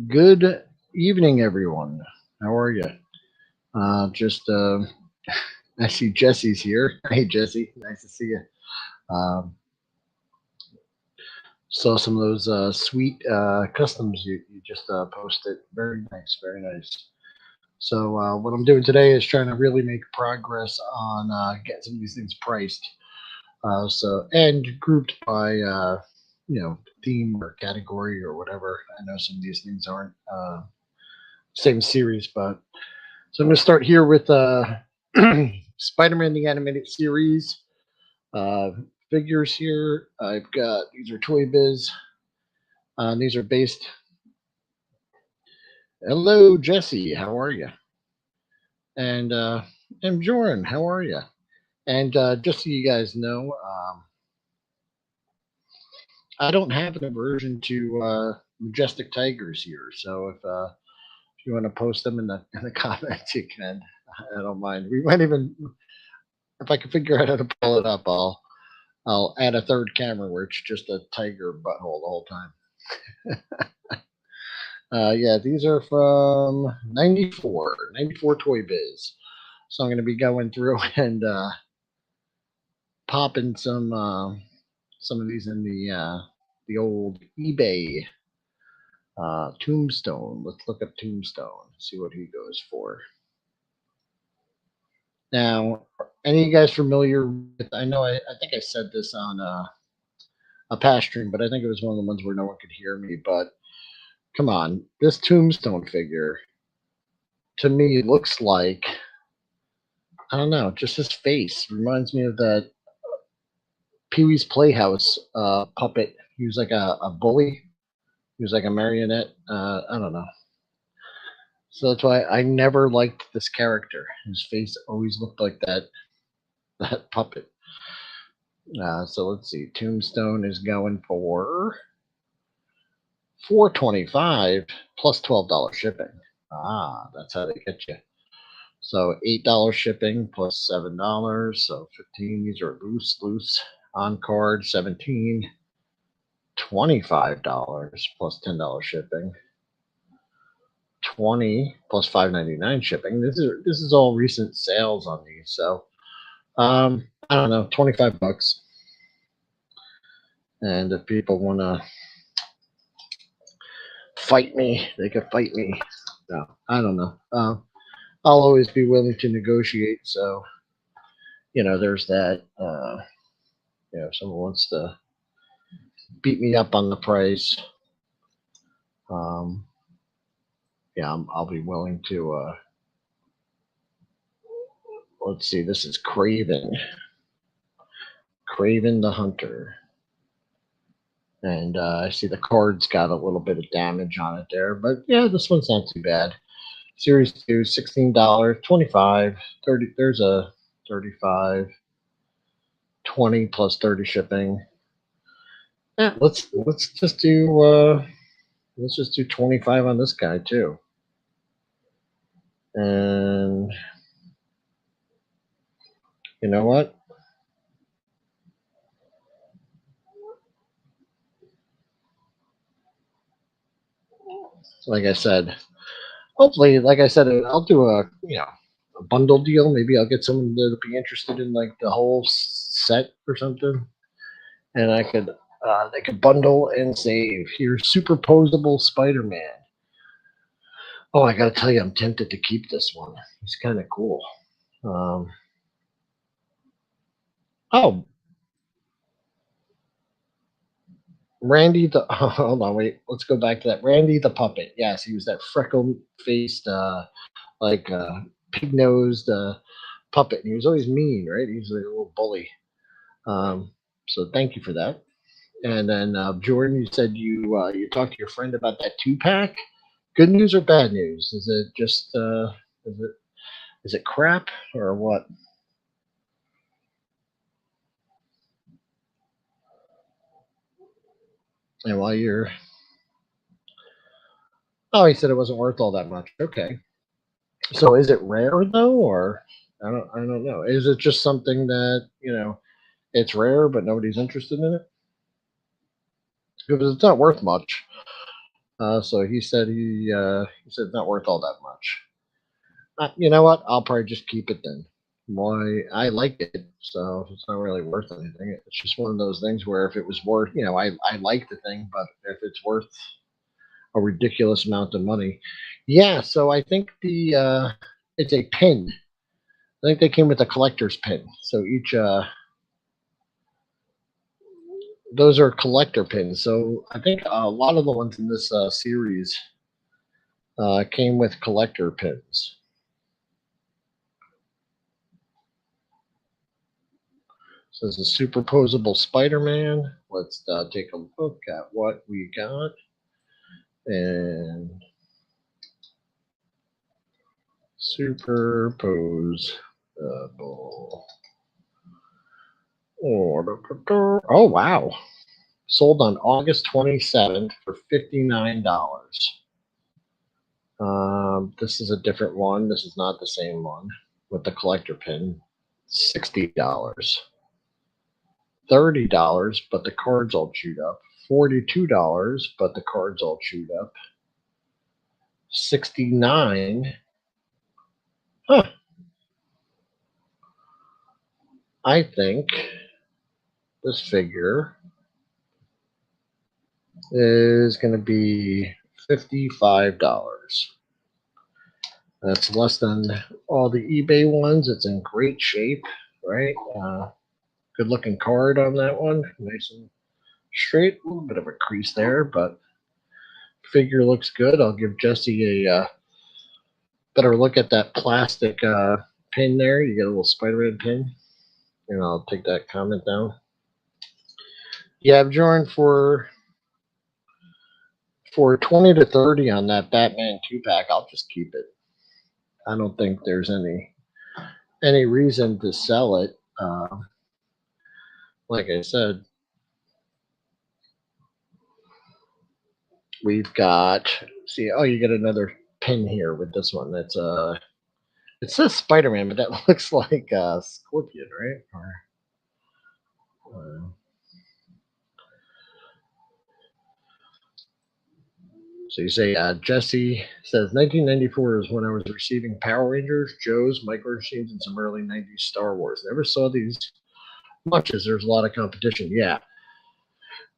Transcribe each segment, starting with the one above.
Good evening, everyone. How are you? Just I see Jesse's here. Hey, Jesse, nice to see you. Um, saw some of those sweet customs you just posted. Very nice, very nice. So what I'm doing today is trying to really make progress on getting some of these things priced. And grouped by theme or category or whatever. I know some of these things aren't same series, but so I'm going to start here with Spider-Man the Animated Series uh, figures here. I've got these are Toy Biz. These are based. Hello, Jesse. How are you? And Joran. How are you? And just so you guys know, I don't have an aversion to majestic tigers here. So if you want to post them in the comments, you can. I don't mind. We might even, if I can figure out how to pull it up, I'll add a third camera where it's just a tiger butthole the whole time. Yeah, these are from 94 Toy Biz. So I'm going to be going through and popping some of these in the old eBay Tombstone. Let's look up Tombstone, see what he goes for. Now, any of you guys familiar with? I know I think I said this on a past stream, but I think it was one of the ones where no one could hear me. But come on, this Tombstone figure to me looks like, I don't know, just his face reminds me of that Pee Wee's Playhouse puppet. He was like a bully. He was like a marionette. I don't know. So that's why I never liked this character. His face always looked like that puppet. So let's see. Tombstone is going for 425 plus $12 shipping. That's how they get you. So $8 shipping plus $7, so 15. These are loose on card. 17, $25 plus $10 shipping. 20 plus 5.99 shipping. This is all recent sales on these. So I don't know, 25 bucks. And if people want to fight me, they could fight me. No, I don't know. I'll always be willing to negotiate. So there's that. If someone wants to beat me up on the price, um, yeah, I'll be willing to. Let's see, this is Craven the Hunter, and I see the card's got a little bit of damage on it there, but yeah, this one's not too bad. Series 2, $16, 25, 30. There's a 35, 20 plus 30 shipping. Yeah, let's just do 25 on this guy too. And you know what? Like I said, hopefully, like I said, I'll do a bundle deal. Maybe I'll get someone to be interested in like the whole set or something, and they could bundle and save. Here's superposable Spider-Man. Oh, I gotta tell you, I'm tempted to keep this one. He's kind of cool. Um, oh, Randy the hold on, wait. Let's go back to that. Randy the puppet. Yes, he was that freckle-faced, like pig-nosed puppet. And he was always mean, right? He was like a little bully. So thank you for that. And then Jordan, you said you talked to your friend about that 2 pack. Good news or bad news? Is it just is it crap or what? And while you're oh, he said it wasn't worth all that much. Okay. So is it rare though, or I don't know. Is it just something that it's rare but nobody's interested in it? Because it's not worth much. So he said it's not worth all that much. You know what? I'll probably just keep it then. Why I like it, so it's not really worth anything. It's just one of those things where if it was worth, I like the thing, but if it's worth a ridiculous amount of money, yeah. So I think the it's a pin. I think they came with a collector's pin. So each those are collector pins. So I think a lot of the ones in this series came with collector pins. So this is superposable Spider-Man. Let's take a look at what we got. And superpose. Oh, wow. Sold on August 27th for $59. This is a different one. This is not the same one with the collector pin. $60. $30, but the card's all chewed up. $42, but the card's all chewed up. 69. Huh. I think this figure is going to be $55. That's less than all the eBay ones. It's in great shape, right? Good looking card on that one. Nice and straight. A little bit of a crease there, but figure looks good. I'll give Jesse a better look at that plastic pin there. You get a little Spider-Man pin. And I'll take that comment down. Yeah, I've joined for 20 to 30 on that Batman 2-pack. I'll just keep it. I don't think there's any reason to sell it. Like I said, we've got see. Oh, you get another pin here with this one. That's it says Spider-Man, but that looks like Scorpion, right? Uh, so you say Jesse says 1994 is when I was receiving Power Rangers, Joe's, Micro Machines, and some early 90s Star Wars. Never saw these much as there's a lot of competition. Yeah,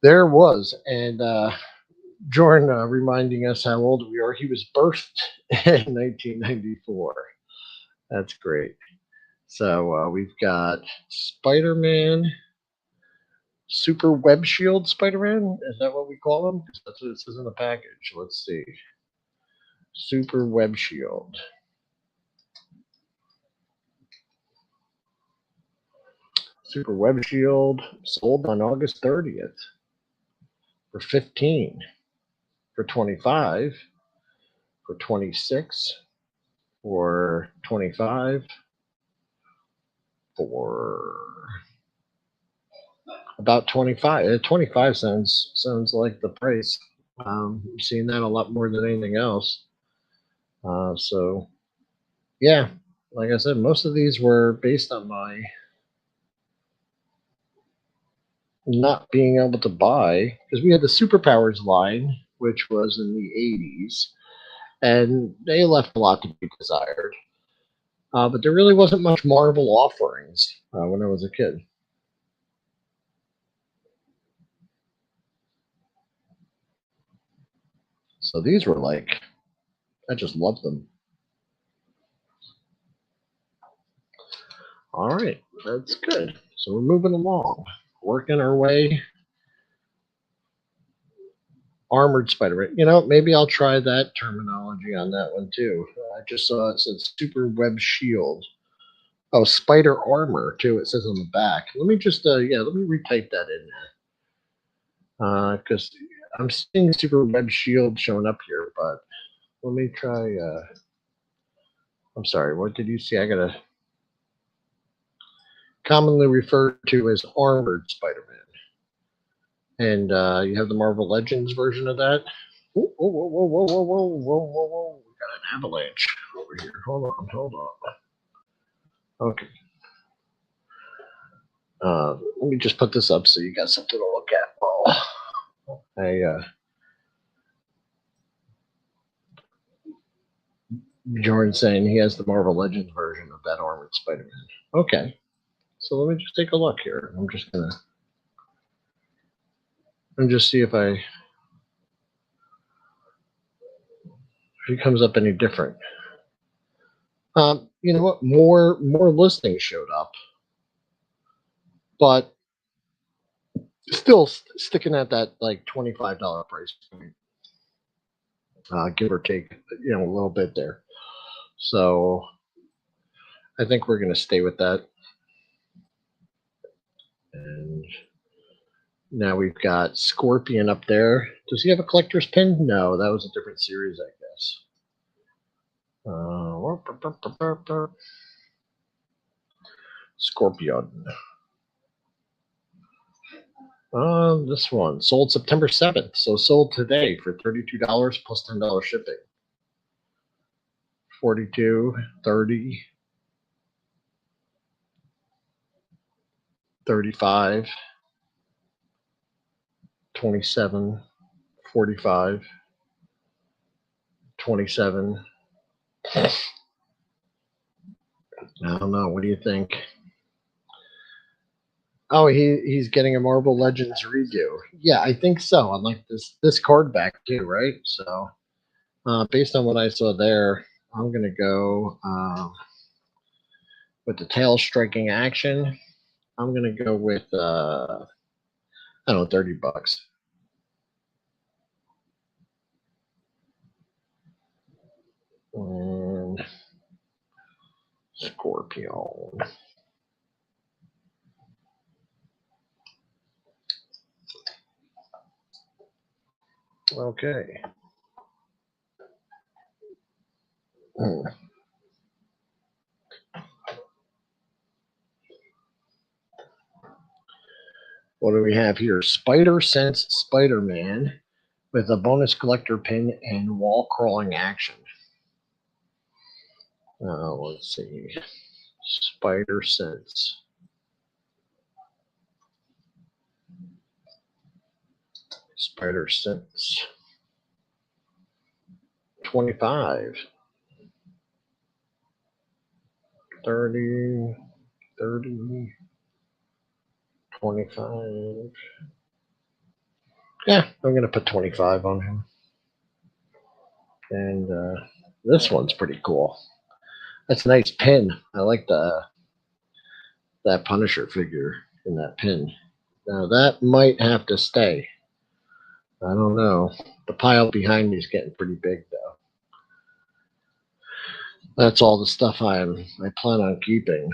there was, and Jordan reminding us how old we are. He was birthed in 1994. That's great. So we've got Spider-Man, Super Web Shield Spider-Man. Is that what we call him? That's what it says in the package. Let's see. Super Web Shield. Super Web Shield sold on August 30th for 15, for 25, for 26, for 25, for about 25. 25 sounds like the price. I've seen that a lot more than anything else. So yeah, like I said, most of these were based on my not being able to buy because we had the Superpowers line, which was in the 80s, and they left a lot to be desired. But there really wasn't much Marvel offerings when I was a kid. So these were like, I just loved them. All right, that's good. So we're moving along, working our way. Armored Spider-Man. Maybe I'll try that terminology on that one too. I just saw it said Super Web Shield. Oh, Spider Armor too. It says on the back. Let me just let me retype that in there because I'm seeing Super Web Shield showing up here, but let me try. I'm sorry. What did you see? I gotta commonly referred to as Armored Spider-Man. And you have the Marvel Legends version of that. Whoa, whoa, whoa, whoa, whoa, whoa, whoa, whoa, whoa, whoa! We got an avalanche over here. Hold on. Okay. Let me just put this up so you got something to look at. Oh, I Jordan saying he has the Marvel Legends version of that armored Spider-Man. Okay, so let me just take a look here. I'm just see if he comes up any different. You know what? More listings showed up, but still sticking at that like $25 price point, give or take, a little bit there. So I think we're going to stay with that. And now we've got Scorpion up there. Does he have a collector's pin? No, that was a different series, I guess. Scorpion. This one sold September 7th, so sold today for $32 plus $10 shipping. 42, 30, 35, 27, 45, 27. I don't know. What do you think? Oh, he's getting a Marvel Legends redo. Yeah, I think so. I like this card back too, right? So, based on what I saw there, I'm gonna go with the tail striking action. I'm gonna go with I don't know, $30. And Scorpion. Okay. What do we have here? Spider Sense Spider-Man with a bonus collector pin and wall crawling action. Let's see. Spider Sense. Spider Sense. 25. 30. 30. 25. Yeah, I'm going to put 25 on him. And this one's pretty cool. That's a nice pin. I like that Punisher figure in that pin. Now that might have to stay. I don't know. The pile behind me is getting pretty big though. That's all the stuff I plan on keeping.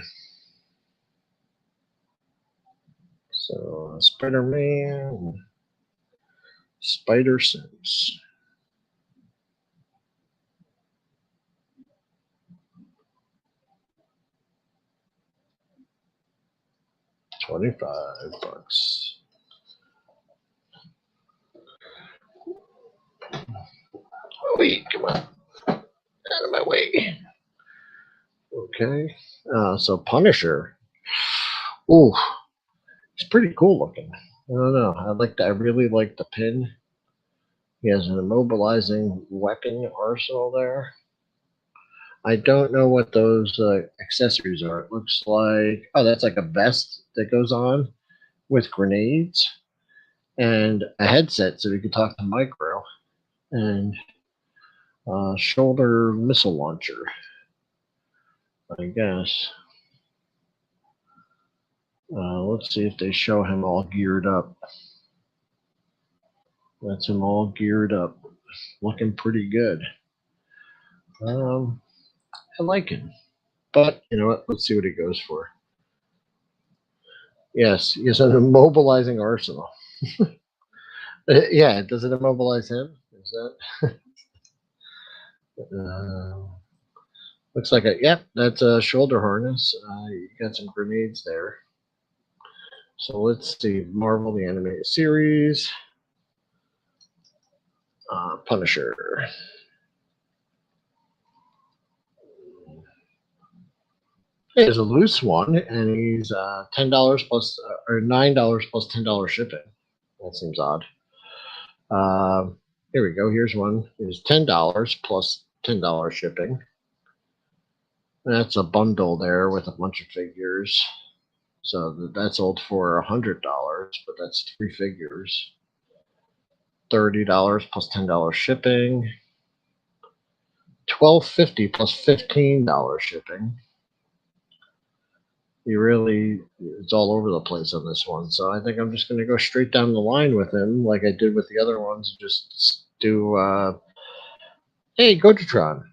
So Spider-Man, Spider Sense. $25. Wait, come on. Out of my way. Okay. So Punisher. Ooh, it's pretty cool looking. I don't know. I really like the pin. He has an immobilizing weapon arsenal there. I don't know what those accessories are. It looks like, oh, that's like a vest that goes on with grenades and a headset so we can talk to Micro, and shoulder missile launcher, I guess. Let's see if they show him all geared up. That's him all geared up. Looking pretty good. I like him. But, you know what? Let's see what he goes for. Yes, he has an immobilizing arsenal. Yeah, does it immobilize him? Is that? Looks like yep, that's a shoulder harness. You got some grenades there. So let's see. Marvel, the animated series. Punisher. There's a loose one, and he's $10 plus or $9 plus $10 shipping. That seems odd. Here we go. Here's one. It's $10 plus $10 shipping. That's a bundle there with a bunch of figures. So that sold for $100, but that's 3 figures. $30 plus $10 shipping. $12.50 plus $15 shipping. It's all over the place on this one. So I think I'm just going to go straight down the line with him, like I did with the other ones. Just do, hey, Gojitron.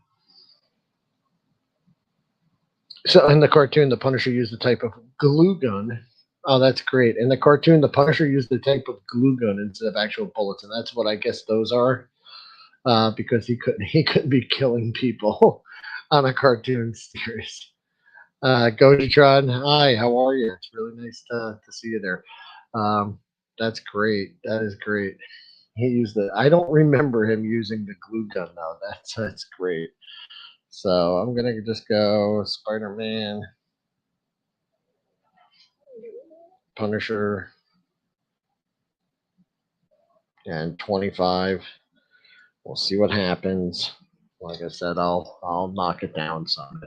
So in the cartoon, the Punisher used the type of glue gun. Oh, that's great. In the cartoon, the Punisher used the type of glue gun instead of actual bullets, and that's what I guess those are, because he couldn't be killing people on a cartoon series. Gojitron, hi, how are you? It's really nice to see you there. That's great. That is great. He used the. I don't remember him using the glue gun though. That's great. So I'm gonna just go Spider-Man, Punisher, and 25. We'll see what happens. Like I said, I'll knock it down some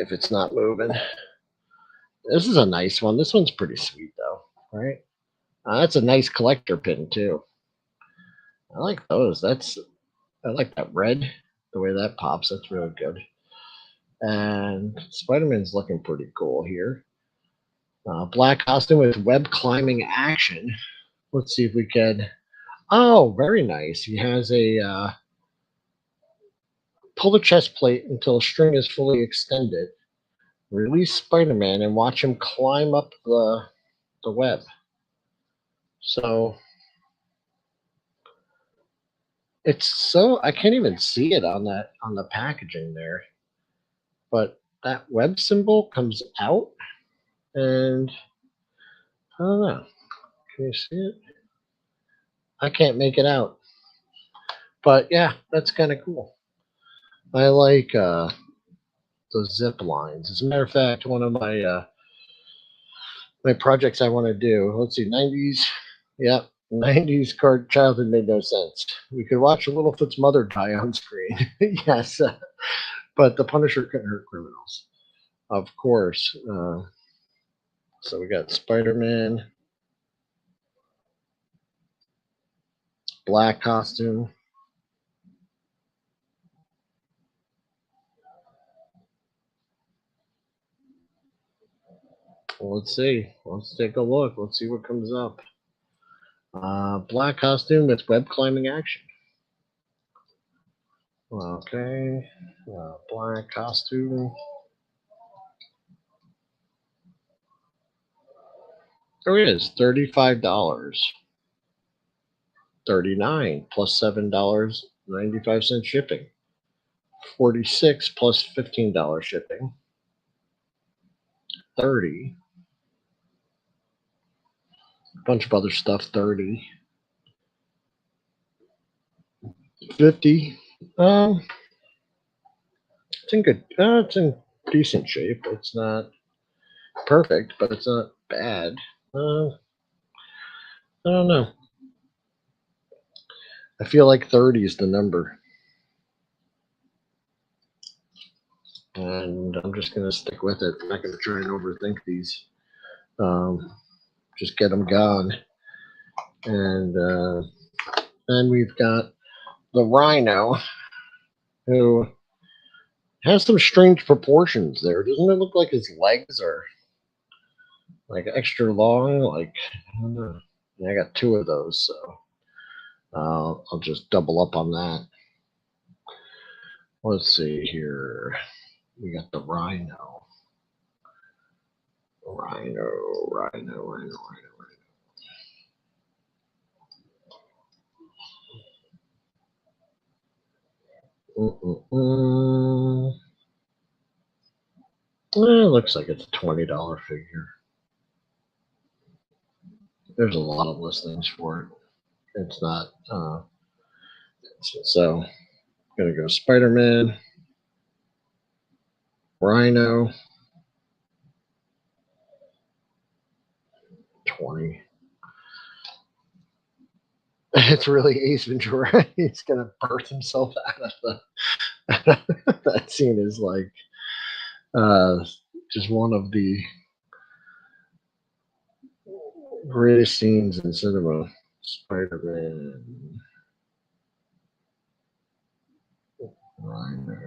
if it's not moving. This is a nice one. This one's pretty sweet though, right? That's a nice collector pin too. I like those. I like that red, the way that pops. That's really good. And Spider-Man's looking pretty cool here. Black costume with web climbing action. Let's see if we can. Oh, very nice. He has a pull the chest plate until a string is fully extended. Release Spider-Man and watch him climb up the web. So I can't even see it on the packaging there, but that web symbol comes out, and I don't know. Can you see it? I can't make it out, but yeah, that's kind of cool. I like those zip lines. As a matter of fact, one of my projects I want to do. Let's see, 90s. Yep, 90s card childhood made no sense. We could watch Littlefoot's mother die on screen. Yes, but the Punisher couldn't hurt criminals, of course. So we got Spider-Man, black costume. Well, let's see. Let's take a look. Let's see what comes up. Black costume with web climbing action. Okay. Black costume. There it is. $35. 39 plus $7.95 shipping. 46 plus $15 shipping. 30. A bunch of other stuff. 30. 50. It's in good. It's in decent shape. It's not perfect, but it's not bad. I don't know. I feel like 30 is the number, and I'm just gonna stick with it. I'm not gonna try and overthink these. Just get them gone, and then we've got the Rhino, who has some strange proportions there. Doesn't it look like his legs are like extra long? Like, I don't know. Yeah, I got two of those, so I'll just double up on that. Let's see here. We got the Rhino. Rhino. It looks like it's a $20 figure. There's a lot of listings for it. It's not. So, I'm gonna go Spider-Man, Rhino, 20. It's really Ace Ventura. He's gonna birth himself out of That scene is like uh, just one of the greatest scenes in cinema. Spider-Man, Rhino.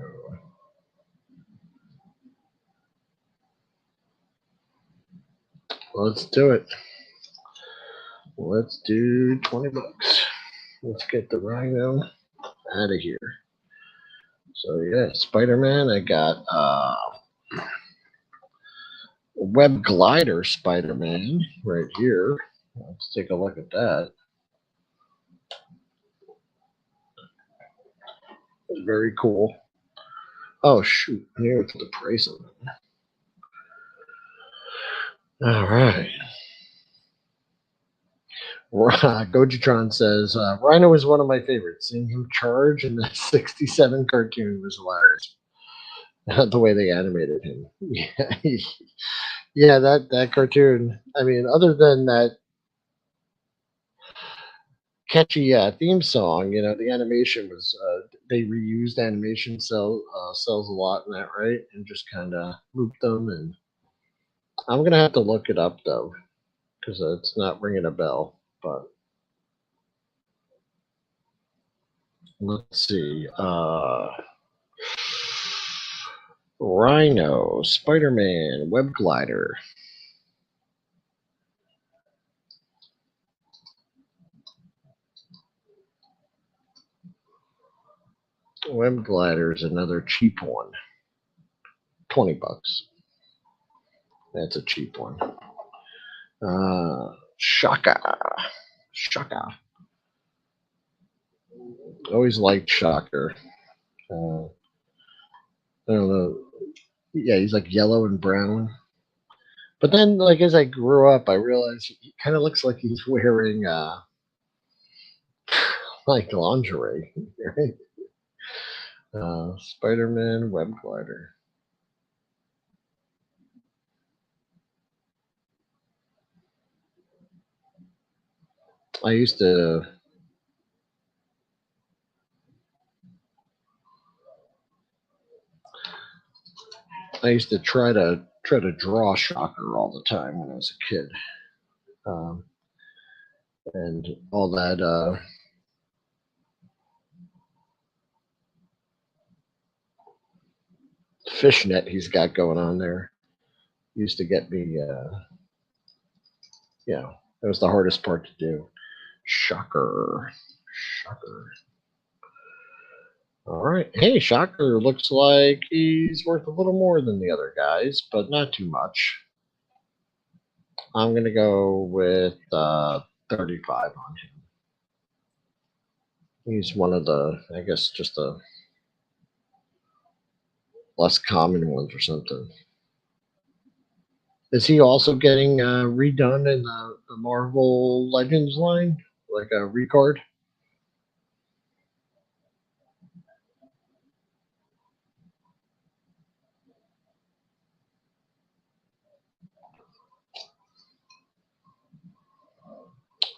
Let's do it. Let's do $20. Let's get the Rhino out of here. So yeah, Spider-Man. I got Web Glider Spider-Man right here. Let's take a look at that. It's very cool. Oh shoot! Here's the price of it. All right. Gojitron says Rhino is one of my favorites. Seeing him charge in the '67 cartoon was hilarious. The way they animated him. Yeah, yeah, that cartoon. I mean, other than that catchy theme song, the animation was they reused animation cells a lot in that, right? And just kind of looped them. And I'm gonna have to look it up though because it's not ringing a bell. But let's see. Rhino, Spider Man, Web Glider. Web Glider is another cheap one. $20. That's a cheap one. Shaka. Shaka. Always liked Shocker. I don't know. Yeah, he's like yellow and brown. But then, like as I grew up, I realized he kind of looks like he's wearing like lingerie. Right? Spider-Man Web Glider. I used to. I used to try to draw Shocker all the time when I was a kid, um, and all that fishnet he's got going on there used to get me. It was the hardest part to do. Shocker, Shocker. All right. Hey, Shocker looks like he's worth a little more than the other guys, but not too much. I'm going to go with 35 on him. He's one of the, I guess, just the less common ones or something. Is he also getting redone in the Marvel Legends line? Like a recard?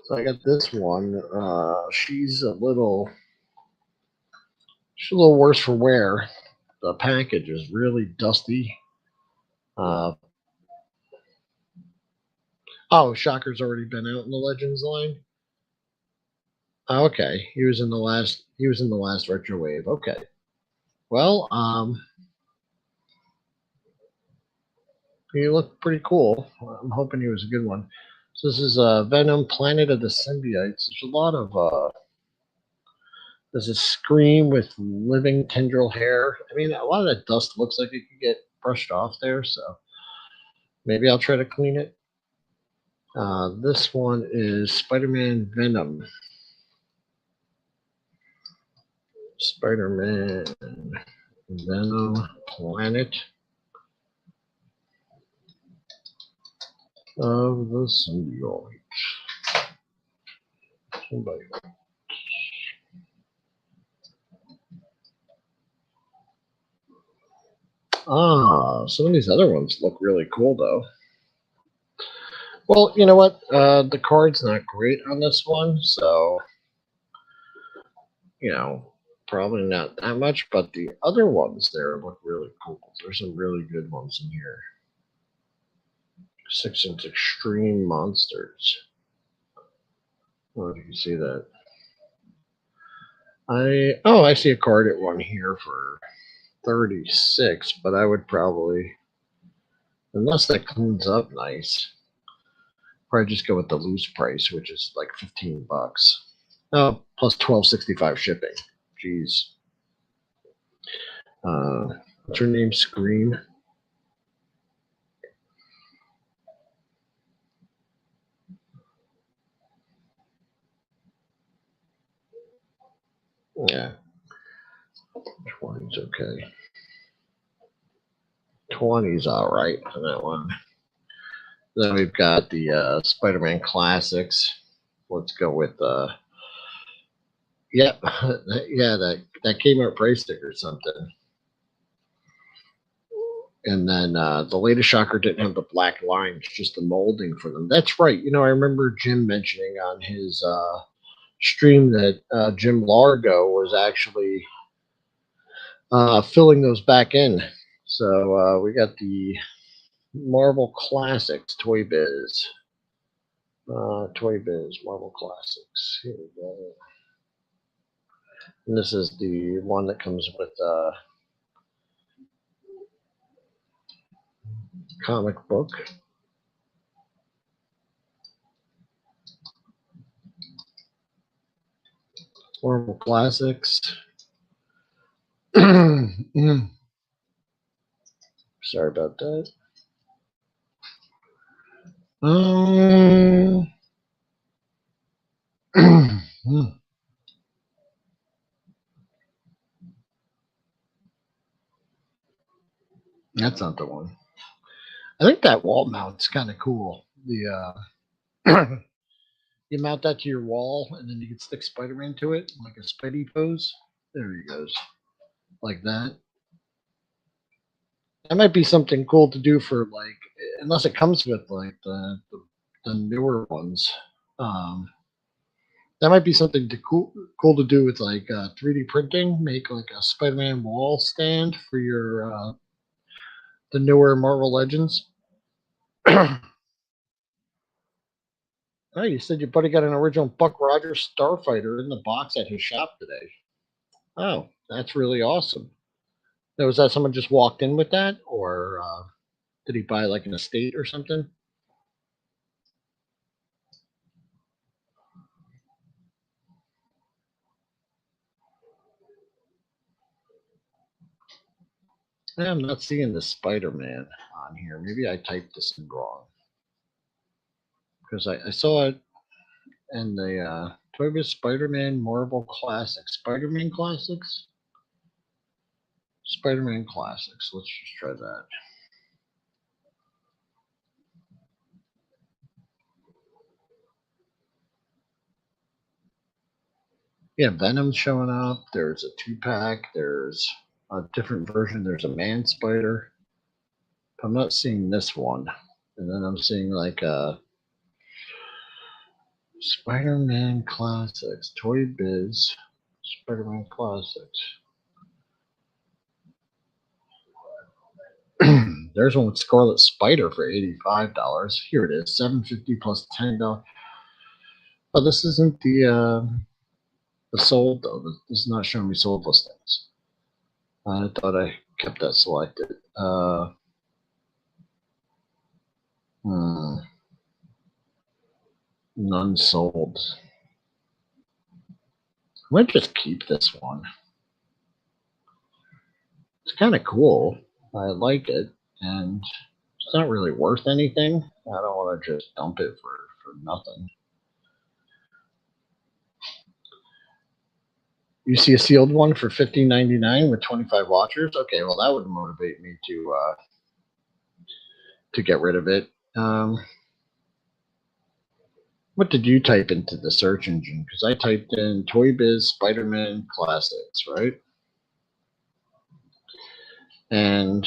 So I got this one. She's a little worse for wear. The package is really dusty. Uh, oh, Shocker's already been out in the Legends line. Oh, okay, he was in the last. He was in the last retro wave. Okay. Well, he looked pretty cool. I'm hoping he was a good one. So this is Venom, Planet of the Symbiotes. There's a lot of there's a scream with living tendril hair. I mean, a lot of that dust looks like it could get brushed off there, so maybe I'll try to clean it. This one is Spider-Man Venom. Spider-Man Venom Planet of the Symbiote. Somebody. Some of these other ones look really cool though. Well, you know what? The card's not great on this one, so you know Probably not that much, but the other ones there look really cool. There's some really good ones in here. 6-inch Extreme Monsters. Oh, you can see that. I see a card at one here for 36, but I would probably, unless that cleans up nice, probably just go with the loose price, which is like $15. Oh, plus $12.65 shipping. Jeez. What's her name? Scream. Yeah. 20's okay. 20's all right on that one. Then we've got the Spider-Man Classics. Let's go with yeah, yeah, that came at price stick or something. And then the latest Shocker didn't have the black lines, just the molding for them. That's right. You know, I remember Jim mentioning on his stream that Jim Largo was actually filling those back in. So we got the Marvel Classics Toy Biz. Toy Biz Marvel Classics. Here we go. And this is the one that comes with comic book. Marvel Classics. Sorry about that. That's not the one. I think that wall mount's kind of cool. You mount that to your wall, and then you can stick Spider-Man to it, like a Spidey pose. There he goes, like that. That might be something cool to do for like, unless it comes with like the newer ones. Um, that might be something cool to do with like 3D printing. Make like a Spider-Man wall stand for your the newer Marvel Legends. Oh, you said your buddy got an original Buck Rogers Starfighter in the box at his shop today. Oh, that's really awesome. Now, was that someone just walked in with that, or did he buy like an estate or something? I'm not seeing the Spider-Man on here. Maybe I typed this in wrong because I saw it in the Toy Biz Spider-Man Marvel Classics. Spider-Man Classics? Spider-Man Classics. Let's just try that. Yeah, Venom's showing up. There's a 2-pack. There's a different version. There's a Man Spider. I'm not seeing this one. And then I'm seeing like Spider-Man Classics, Toy Biz, Spider-Man Classics. There's one with Scarlet Spider for $85. Here it is, $7.50 plus $10. Oh, this isn't the sold though. This is not showing me sold listings. I thought I kept that selected. Hmm, none sold. I might just keep this one. It's kind of cool. I like it, and it's not really worth anything. I don't want to just dump it for nothing. You see a sealed one for $15.99 with 25 watchers. Okay, well that would motivate me to get rid of it. What did you type into the search engine? Because I typed in Toy Biz Spider-Man Classics, right? And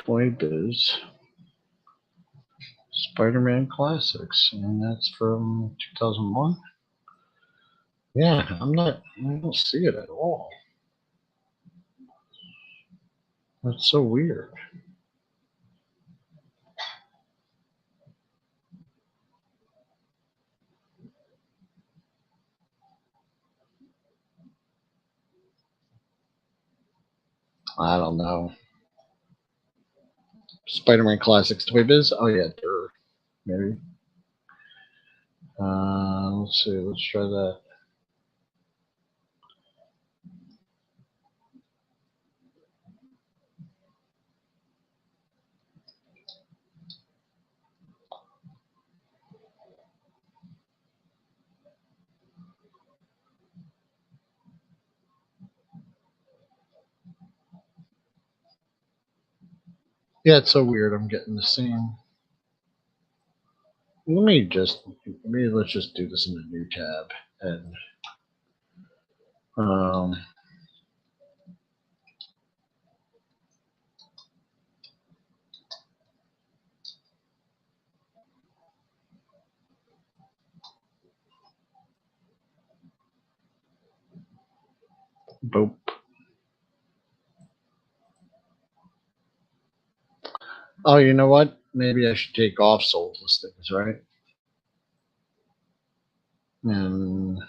Toy Biz Spider-Man Classics, and that's from 2001. Yeah, I don't see it at all. That's so weird. I don't know. Spider-Man Classics Toy Biz. Oh yeah, maybe. Let's see. Let's try that. Yeah, it's so weird. I'm getting the same. Maybe let's just do this in a new tab and um, boop. Oh, you know what? Maybe I should take off sold listings, right? And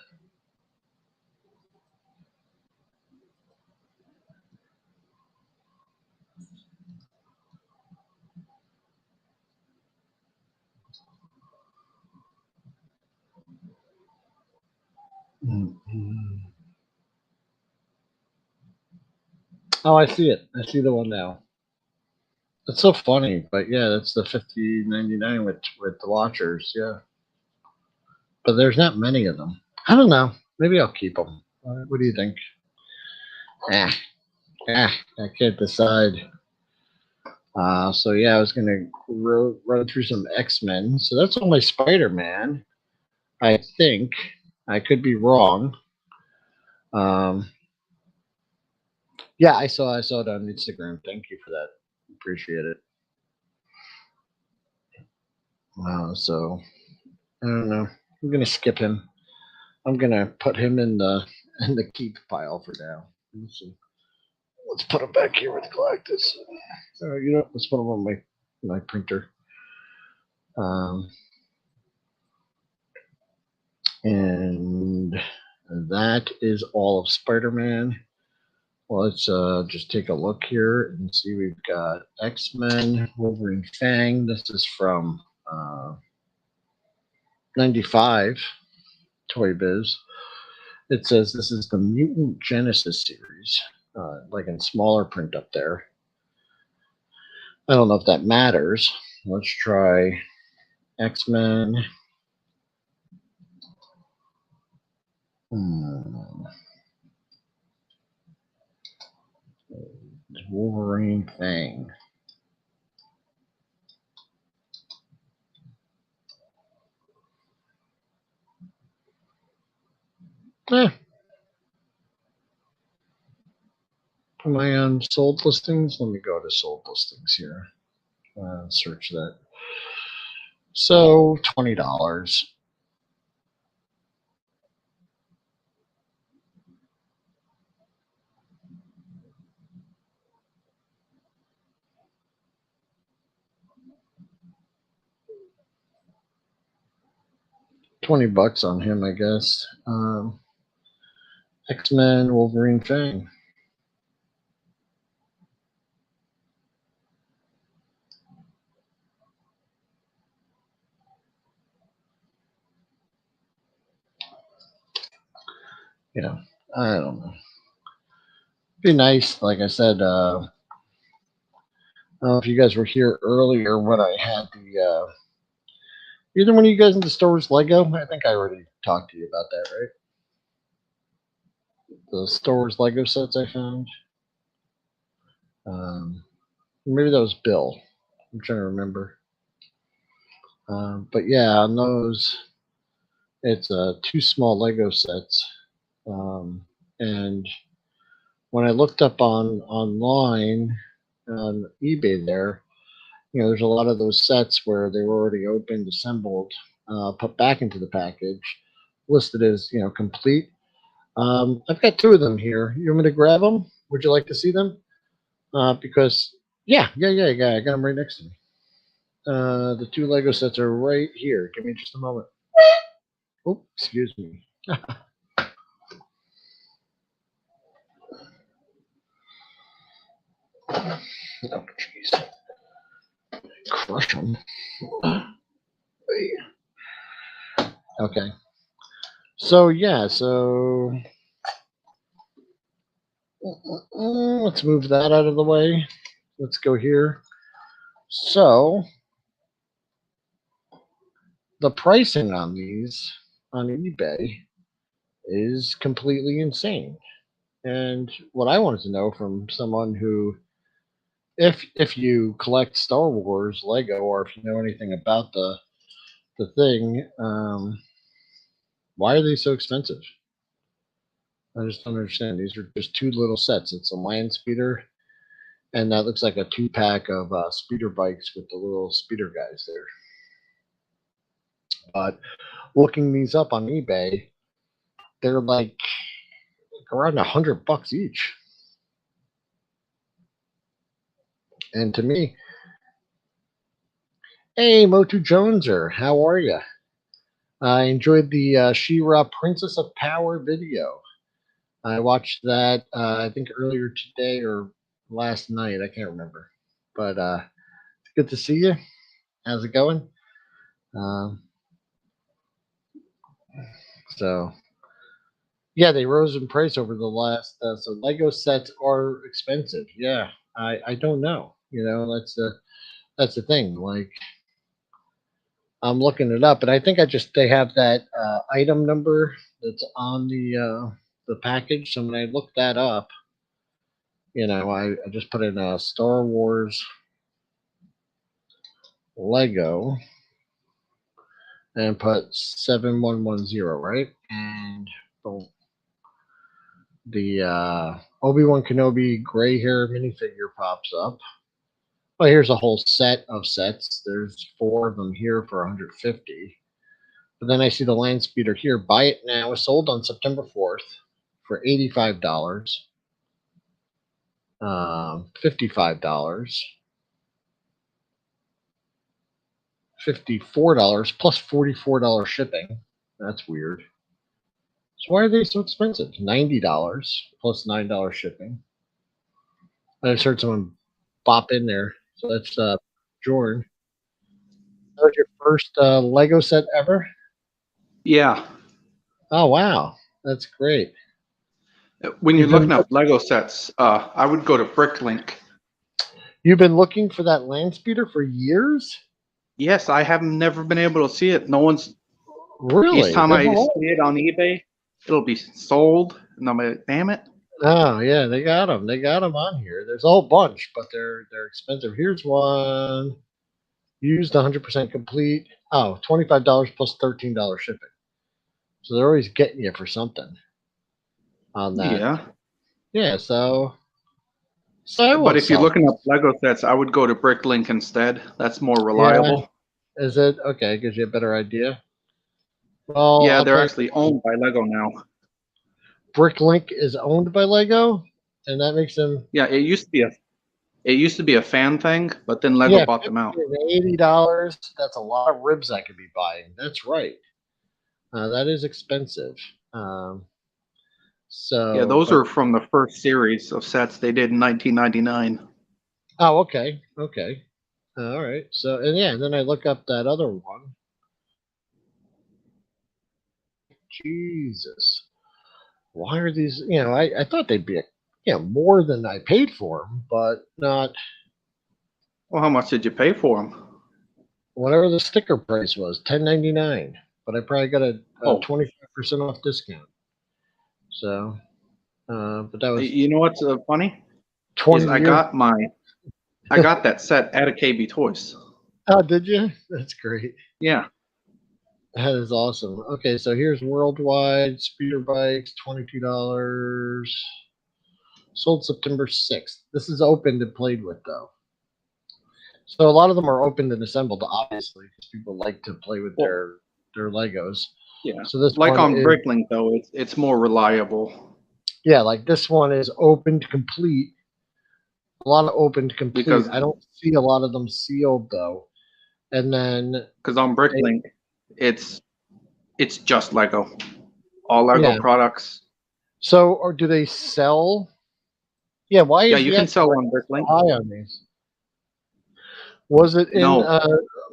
oh, I see it. I see the one now. It's so funny, but yeah, that's the 50.99 with the watchers. Yeah, but there's not many of them. I don't know. Maybe I'll keep them. What do you think? Ah, I can't decide. So yeah, I was gonna run through some X-Men. So that's only Spider-Man. I think I could be wrong. Um, yeah, I saw it on Instagram. Thank you for that. Appreciate it. So I don't know. I'm gonna skip him. I'm gonna put him in the keep pile for now. Let's put him back here with Galactus. Let's put him on my printer. Um, and that is all of Spider-Man. Well, let's just take a look here and see. We've got X-Men, Wolverine, Fang. This is from '95 Toy Biz. It says this is the Mutant Genesis series, like in smaller print up there. I don't know if that matters. Let's try X-Men. Wolverine Fang. Eh, am I on sold listings? Let me go to sold listings here. Search that. So $20. $20 on him, I guess. X-Men, Wolverine, Fang. Yeah, I don't know. Be nice, like I said. I don't know if you guys were here earlier when I had the. Either one of you guys into Star Wars Lego? I think I already talked to you about that, right? The Star Wars Lego sets I found. Maybe that was Bill. I'm trying to remember. But yeah, on those, it's two small Lego sets. And when I looked up online on eBay there, there's a lot of those sets where they were already opened, assembled, put back into the package, listed as complete. I've got two of them here. You want me to grab them? Would you like to see them? Because yeah, I got them right next to me. The two Lego sets are right here. Give me just a moment. Oh, excuse me. Oh, jeez. Crush them. Okay. So, yeah, let's move that out of the way. Let's go here. So, the pricing on these on eBay is completely insane. And what I wanted to know from someone who, if you collect Star Wars Lego, or if you know anything about the thing, why are they so expensive? I just don't understand. These are just two little sets. It's a land speeder, and that looks like a two-pack of speeder bikes with the little speeder guys there. But looking these up on eBay, they're like around $100 each. And to me, hey, Motu Joneser, how are you? I enjoyed the She-Ra Princess of Power video. I watched that, I think earlier today or last night. I can't remember. But it's good to see you. How's it going? Um, so, yeah, they rose in price over the last. So Lego sets are expensive. Yeah, I don't know. That's the thing. Like, I'm looking it up, and I think they have that item number that's on the package. So when I look that up, I just put in Star Wars Lego and put 7110, right? And the Obi-Wan Kenobi gray hair minifigure pops up. Well, here's a whole set of sets. There's four of them here for 150. But then I see the land speeder here. Buy it now. It's sold on September 4th for $85. $55. $54 plus $44 shipping. That's weird. So why are they so expensive? $90 plus $9 shipping. I just heard someone bop in there. So that's Jordan. That was your first Lego set ever? Yeah. Oh wow, that's great. When you're You've been looking up Lego sets, I would go to Bricklink. you've been looking for that land speeder for years? Yes, I have never been able to see it. No one's. Each Really? time There's a I see lot. it on eBay, it'll be sold, and I'm like, damn it. Oh yeah, they got them. They got them on here. There's a whole bunch, but they're expensive. Here's one used 100% complete. Oh, $25 plus $13 shipping. So they're always getting you for something on that. Yeah. Yeah, so I But won't if you're sell looking up this. Lego sets, I would go to Bricklink instead. That's more Yeah, reliable. is it okay? Gives you a better idea. Well, Yeah, I'll they're tell you, actually owned by Lego now. Bricklink is owned by Lego, and that makes them Yeah, it used to be a fan thing, but then Lego yeah, bought them 50 out. and $80. That's a lot of ribs I could be buying. That's right. That is expensive. Um, Yeah, so, those but are from the first series of sets they did in 1999. oh, okay, okay, all right. So, and yeah, and then I look up that other one. Jesus, why are these? I thought they'd be more than I paid for them, but not Well, how much did you pay for them? whatever the sticker price was, 10.99. But I probably got a Oh, 25% off discount. So, but that was you know what's funny is 20 years. I got that set at a KB Toys. Oh, did you? That's great. Yeah. That is awesome. Okay, so here's worldwide speeder bikes, $22. Sold September 6th. This is opened and played with though. So a lot of them are opened and assembled, obviously, because people like to play with Well, their Legos. yeah. So this Like one on is, Bricklink though, it's more reliable yeah, like this one is opened complete. A lot of opened complete. because I don't see a lot of them sealed though. And then, on Bricklink, it's just Lego, all Lego yeah. products. So, or do they sell? Yeah. Why Yeah, is you the can actual sell on price so Bricklink. high on these? Was it in No,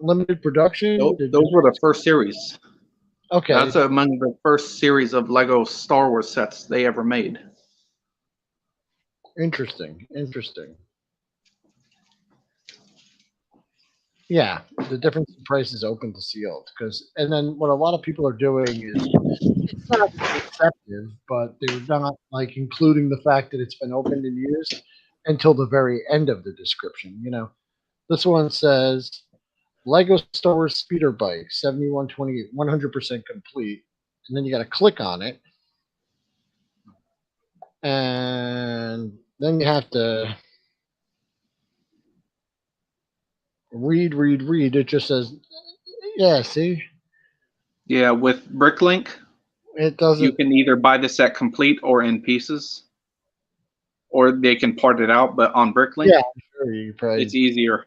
limited production? those were the first series. That's Okay, among the first series of Lego Star Wars sets they ever made. interesting. Interesting. Yeah, the difference in price is open to sealed because, and then what a lot of people are doing is it's not deceptive, but they're not like including the fact that it's been opened and used until the very end of the description. This one says Lego Star Wars speeder bike 7128 100% complete, and then you got to click on it, and then you have to read. It just says, yeah, see, Yeah, with Bricklink, it you doesn't. can either buy the set complete or in pieces, or they can part it out. But on Yeah, Bricklink, I'm sure you it's probably. easier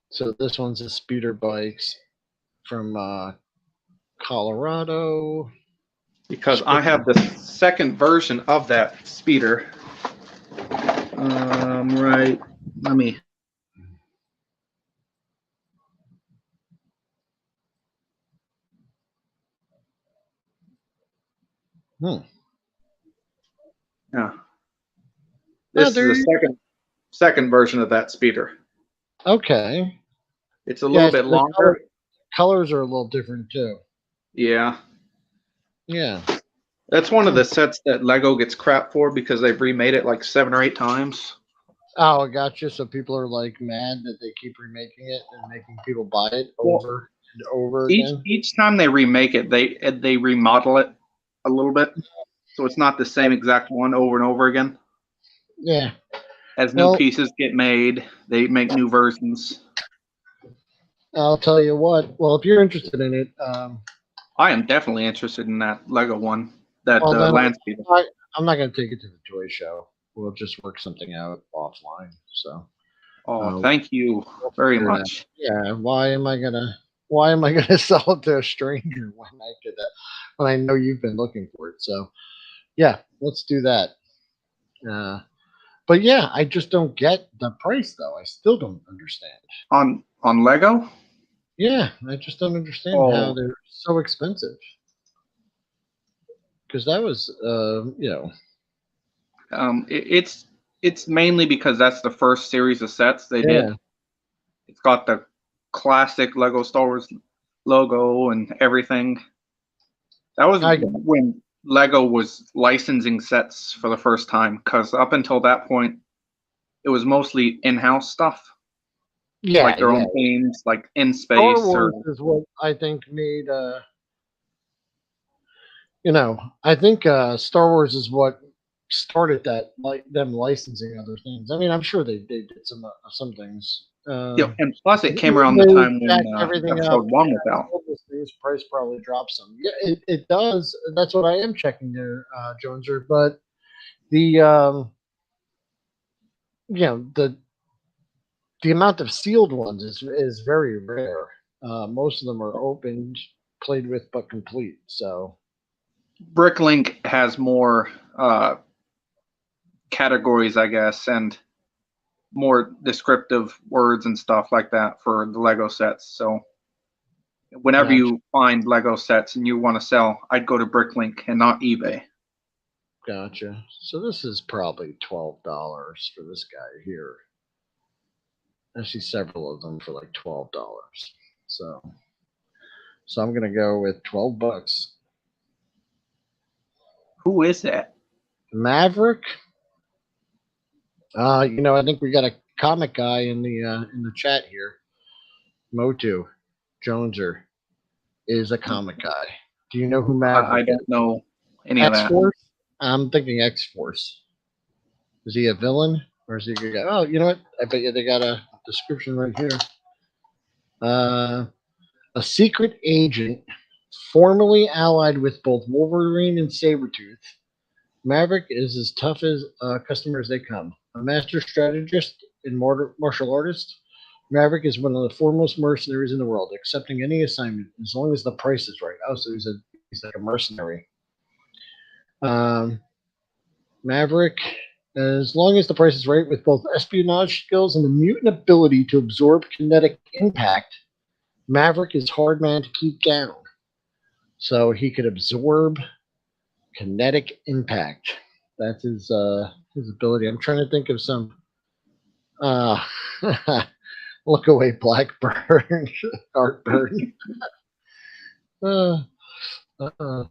So this one's a speeder bikes from Colorado. because I have the second version of that speeder. Right. Let me. Hmm. Yeah, Oh, this is there the you second version of that speeder. Okay. It's a little Yeah, so bit the longer. colors are a little different too. Yeah, Yeah. that's one of Hmm. the sets that Lego gets crap for because they've remade it like 7 or 8 times. Oh, I gotcha. So people are like mad that they keep remaking it and making people buy it Well, over and over each again. each time they remake it, they remodel it a little bit, so it's not the same exact one over and over again. Yeah. As new Well, pieces get made, they make new versions. I'll tell you what. Well, if you're interested in it, I am definitely interested in that Lego one, that well then land speeder. I'm not going to take it to the toy show. We'll just work something out offline. So Oh, uh, thank you we'll very figure it out. much. Yeah. Why am I gonna sell it to a stranger when I know you've been looking for it? So yeah, let's do that. Uh, but yeah, I just don't get the price though. I still don't understand. On Lego? Yeah, I just don't understand how Oh, they're so expensive. Because that was, it's mainly because that's the first series of sets they yeah, did. It's got the classic Lego Star Wars logo and everything. That was I got, when Lego was licensing sets for the first time, because up until that point, it was mostly in-house stuff, yeah, like their yeah. own themes, like in Star space or Wars is what I think made, I think Star Wars is what started that like them licensing other things. I mean, I'm sure they did some things. and plus it came around the They time when jacked everything up. Episode One was out. All those things price probably dropped some. Yeah, it does. That's what I am checking there, Joneser. But the the amount of sealed ones is very rare. Most of them are opened, played with, but complete. So Bricklink has more categories, I guess, and more descriptive words and stuff like that for the Lego sets. So whenever gotcha, you find Lego sets and you want to sell, I'd go to Bricklink and not eBay. gotcha. So this is probably $12 for this guy here. I see several of them for like $12. So I'm gonna go with $12. Who is that? Maverick. I think we got a comic guy in the chat here. Motu Joneser is a comic guy. Do you know who I Maverick is? don't know any of X that. Force. I'm thinking X Force. Is he a villain? Or is he gonna go? Oh, you know what? I bet you they got a description right here. Uh, a secret agent, formerly allied with both Wolverine and Sabretooth. Maverick is as tough as customers they come. A master strategist and martial artist, Maverick is one of the foremost mercenaries in the world, accepting any assignment as long as the price is right. Oh, so he's like a mercenary. Um, Maverick, as long as the price is right, with both espionage skills and the mutant ability to absorb kinetic impact, Maverick is hard man to keep down. So he could absorb kinetic impact. That's his ability. I'm trying to think of some. Uh, look away, Blackburn, Heartburn. Uh, uh,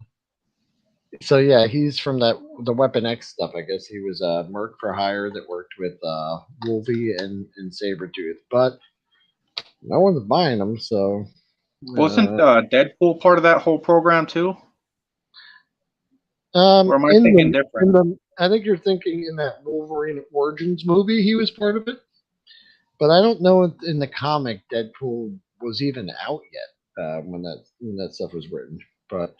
so yeah, he's from the Weapon X stuff. I guess he was a merc for hire that worked with Wolvie and Sabretooth, but no one's buying them. So Wasn't Deadpool part of that whole program too? Or am I in thinking the different? I think you're thinking in that Wolverine Origins movie, he was part of it. But I don't know if in the comic Deadpool was even out yet when that stuff was written. But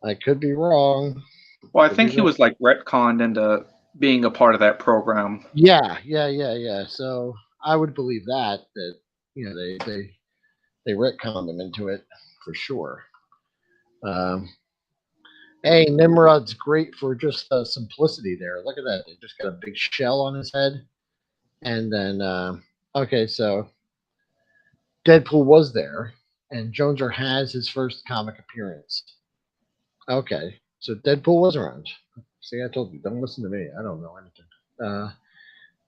I could be wrong. Well, I Could be think he wrong. was like retconned into being a part of that program. Yeah. So I would believe that they retconned him into it for sure. Um, hey, Nimrod's great for just simplicity there. Look at that. They just got a big shell on his head, and then okay, so Deadpool was there, and Jonesor has his first comic appearance. Okay, so Deadpool was around. See, I told you, don't listen to me. I don't know anything.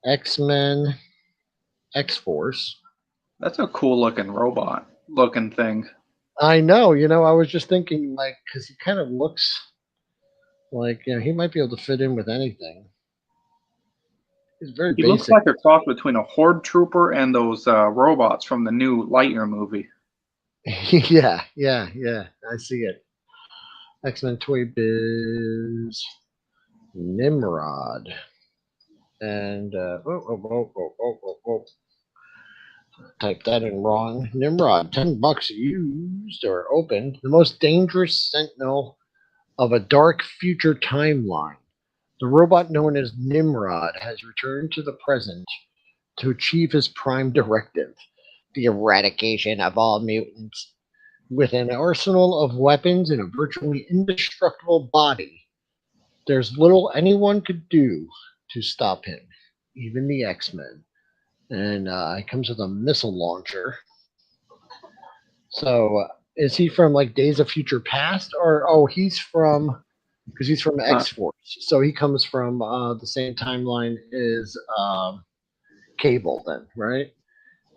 X-Men, X-Force. That's a cool looking robot looking thing. I know. I was just thinking, like, because he kind of looks like he might be able to fit in with anything. He's very He looks basic. like a cross between a Horde trooper and those robots from the new Lightyear movie. Yeah. I see it. X-Men Toy Biz, Nimrod, and type that in wrong. Nimrod, $10 used or opened. The most dangerous sentinel of a dark future timeline. The robot known as Nimrod has returned to the present to achieve his prime directive, the eradication of all mutants. With an arsenal of weapons and a virtually indestructible body, there's little anyone could do to stop him, even the X-Men. And it comes with a missile launcher. So is he from like Days of Future Past, or he's from because he's from Uh, X Force, so he comes from the same timeline as Cable, then, right?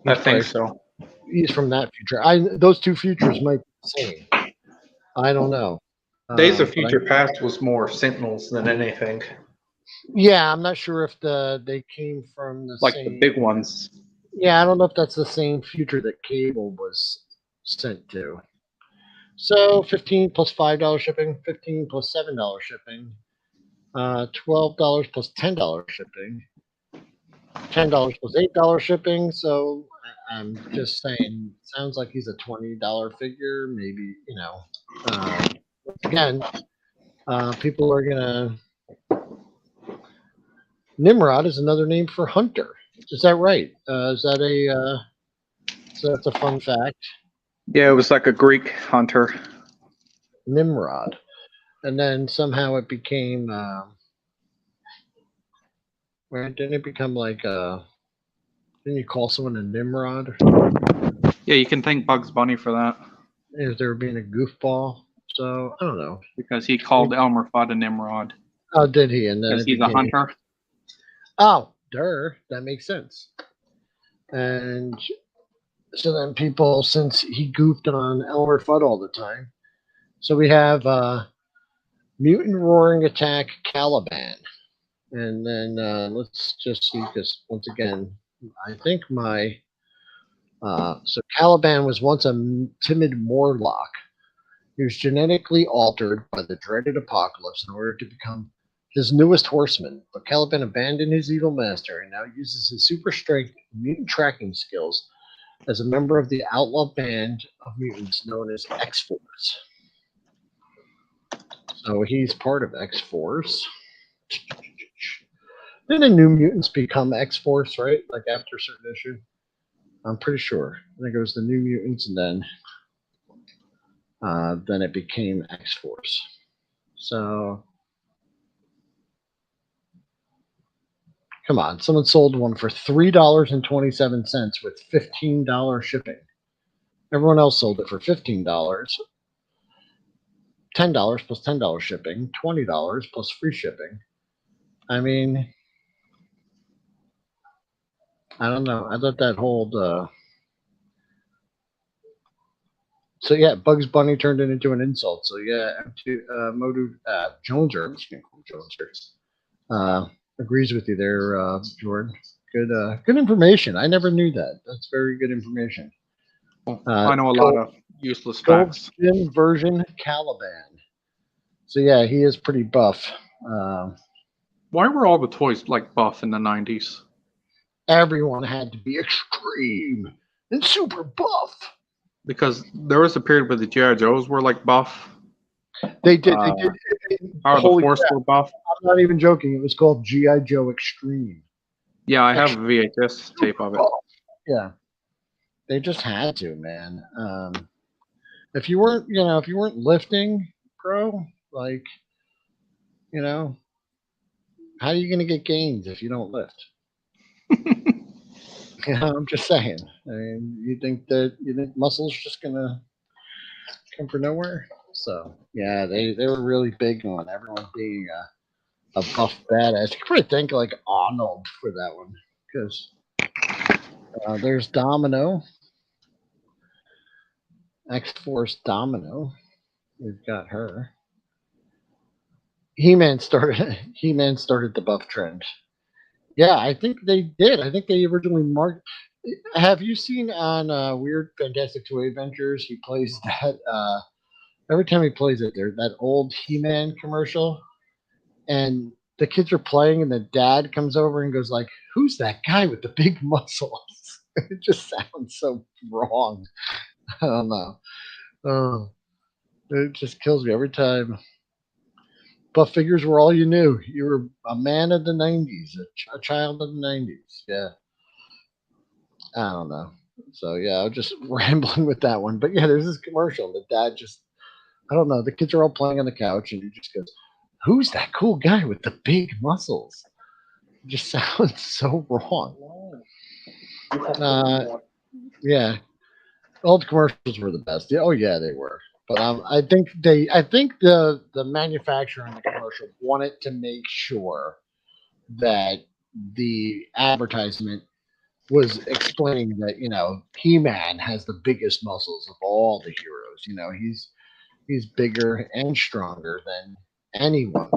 I He's think probably so. he's from that future. Those two futures might be the same. I don't know, Days of but Future Past was more Sentinels than anything, yeah, I'm not sure if they came from the like the same. big ones. Yeah, I don't know if that's the same future that Cable was sent to. So 15 plus $5 shipping, 15 plus $7 shipping, $12 plus $10 shipping, $10 plus $8 shipping. So I'm just saying, sounds like he's a $20 figure. Maybe once again, people are gonna. Nimrod is another name for hunter. Is that right? Is that a? So that's a fun fact. Yeah, it was like a Greek hunter. Nimrod, and then somehow it became. Right? Didn't it become like Didn't you call someone a Nimrod? Yeah, you can thank Bugs Bunny for that If they were being a goofball. So I don't know. because he called Elmer Fudd a Nimrod Oh, did he? And then because it he's a became. hunter. Oh, that makes sense. And so then people, since he goofed on Elmer Fudd all the time, so we have Mutant Roaring Attack Caliban. And then let's just see, because once again, I think so Caliban was once a timid Morlock. He was genetically altered by the dreaded apocalypse in order to become his newest horseman. But Caliban abandoned his evil master and now uses his super strength mutant tracking skills as a member of the outlaw band of mutants known as X-Force. So he's part of X-Force. Didn't the New Mutants become X-Force, right? Like after a certain issue? I'm pretty sure. I think it was the New Mutants, and then it became X-Force. So, come on. Someone sold one for $3.27 with $15 shipping. Everyone else sold it for $15. $10 plus $10 shipping, $20 plus free shipping. I mean, I don't know. I thought that hold. So yeah, Bugs Bunny turned it into an insult. So yeah, Modu Joneser, I'm just gonna call him Joneser, agrees with you there, Jordan. Good information. I never knew that. That's very good information. I know a lot of useless Gold facts. skin version Caliban. So yeah, he is pretty buff. Why were all the toys like buff in the 90s? Everyone had to be extreme and super buff. Because there was a period where the G.I. Joes were like buff. They did. Power of the Force were buff. I'm not even joking. It was called G.I. Joe Extreme. Yeah, I have a VHS tape of it. Yeah, they just had to, man. If you weren't lifting, bro, like, how are you gonna get gains if you don't lift? I'm just saying. I mean, you think muscle's just gonna come from nowhere? So yeah, they were really big on everyone being a buff badass. You could probably thank like Arnold for that one, because there's Domino, X-Force Domino. We've got her. He-Man started the buff trend. Yeah, I think they did. I think they originally marked. Have you seen on Weird Fantastic Toy Adventures? He plays that every time he plays it. There's that old He-Man commercial, and the kids are playing, and the dad comes over and goes like, "Who's that guy with the big muscles?" It just sounds so wrong. I don't know. Oh, it just kills me every time. Buff figures were all you knew. You were a man of the '90s, a child of the '90s. Yeah. I don't know. So yeah, I was just rambling with that one. But yeah, there's this commercial. The dad just, I don't know. The kids are all playing on the couch, and he just goes, "Who's that cool guy with the big muscles?" It just sounds so wrong. Yeah, old commercials were the best. Yeah, oh yeah, they were. But I think the manufacturer in the commercial wanted to make sure that the advertisement was explaining that He-Man has the biggest muscles of all the heroes. He's bigger and stronger than anyone.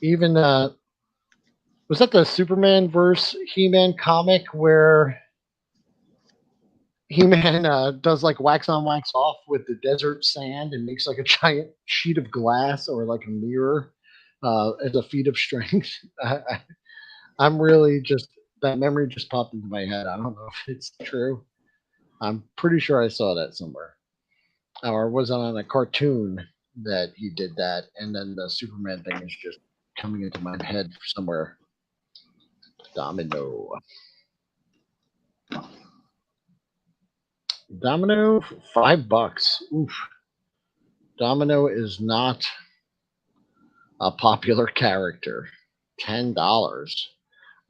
Even was that the Superman versus He-Man comic where He-Man does like wax on wax off with the desert sand and makes like a giant sheet of glass or like a mirror as a feat of strength. I'm really just, that memory just popped into my head. I don't know if it's true. I'm pretty sure I saw that somewhere. Or was it on a cartoon that he did that, and then the Superman thing is just coming into my head somewhere. Domino. Domino, $5. Oof. Domino is not a popular character. $10.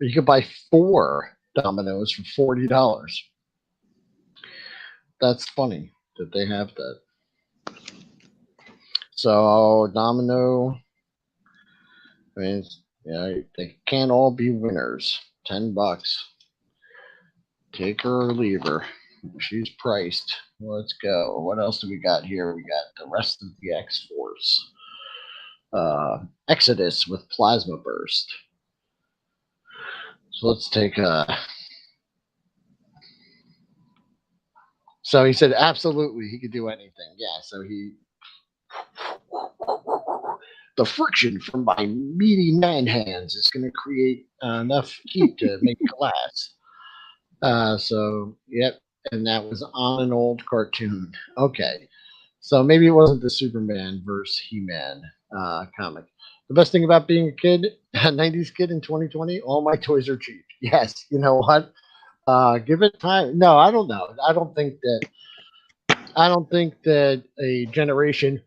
You could buy 4 dominoes for $40. That's funny that they have that. So Domino, I mean, they can't all be winners. $10. Take her or leave her. She's priced. Let's go. What else do we got here? We got the rest of the X-Force. Exodus with Plasma Burst. So let's take so he said absolutely he could do anything. Yeah, so he the friction from my meaty man hands is going to create enough heat to make it collapse. So, yep, and that was on an old cartoon. Okay, so maybe it wasn't the Superman versus He-Man comic. The best thing about being a kid, a '90s kid in 2020, all my toys are cheap. Yes, you know what? Give it time. No, I don't know. I don't think that. I don't think that a generation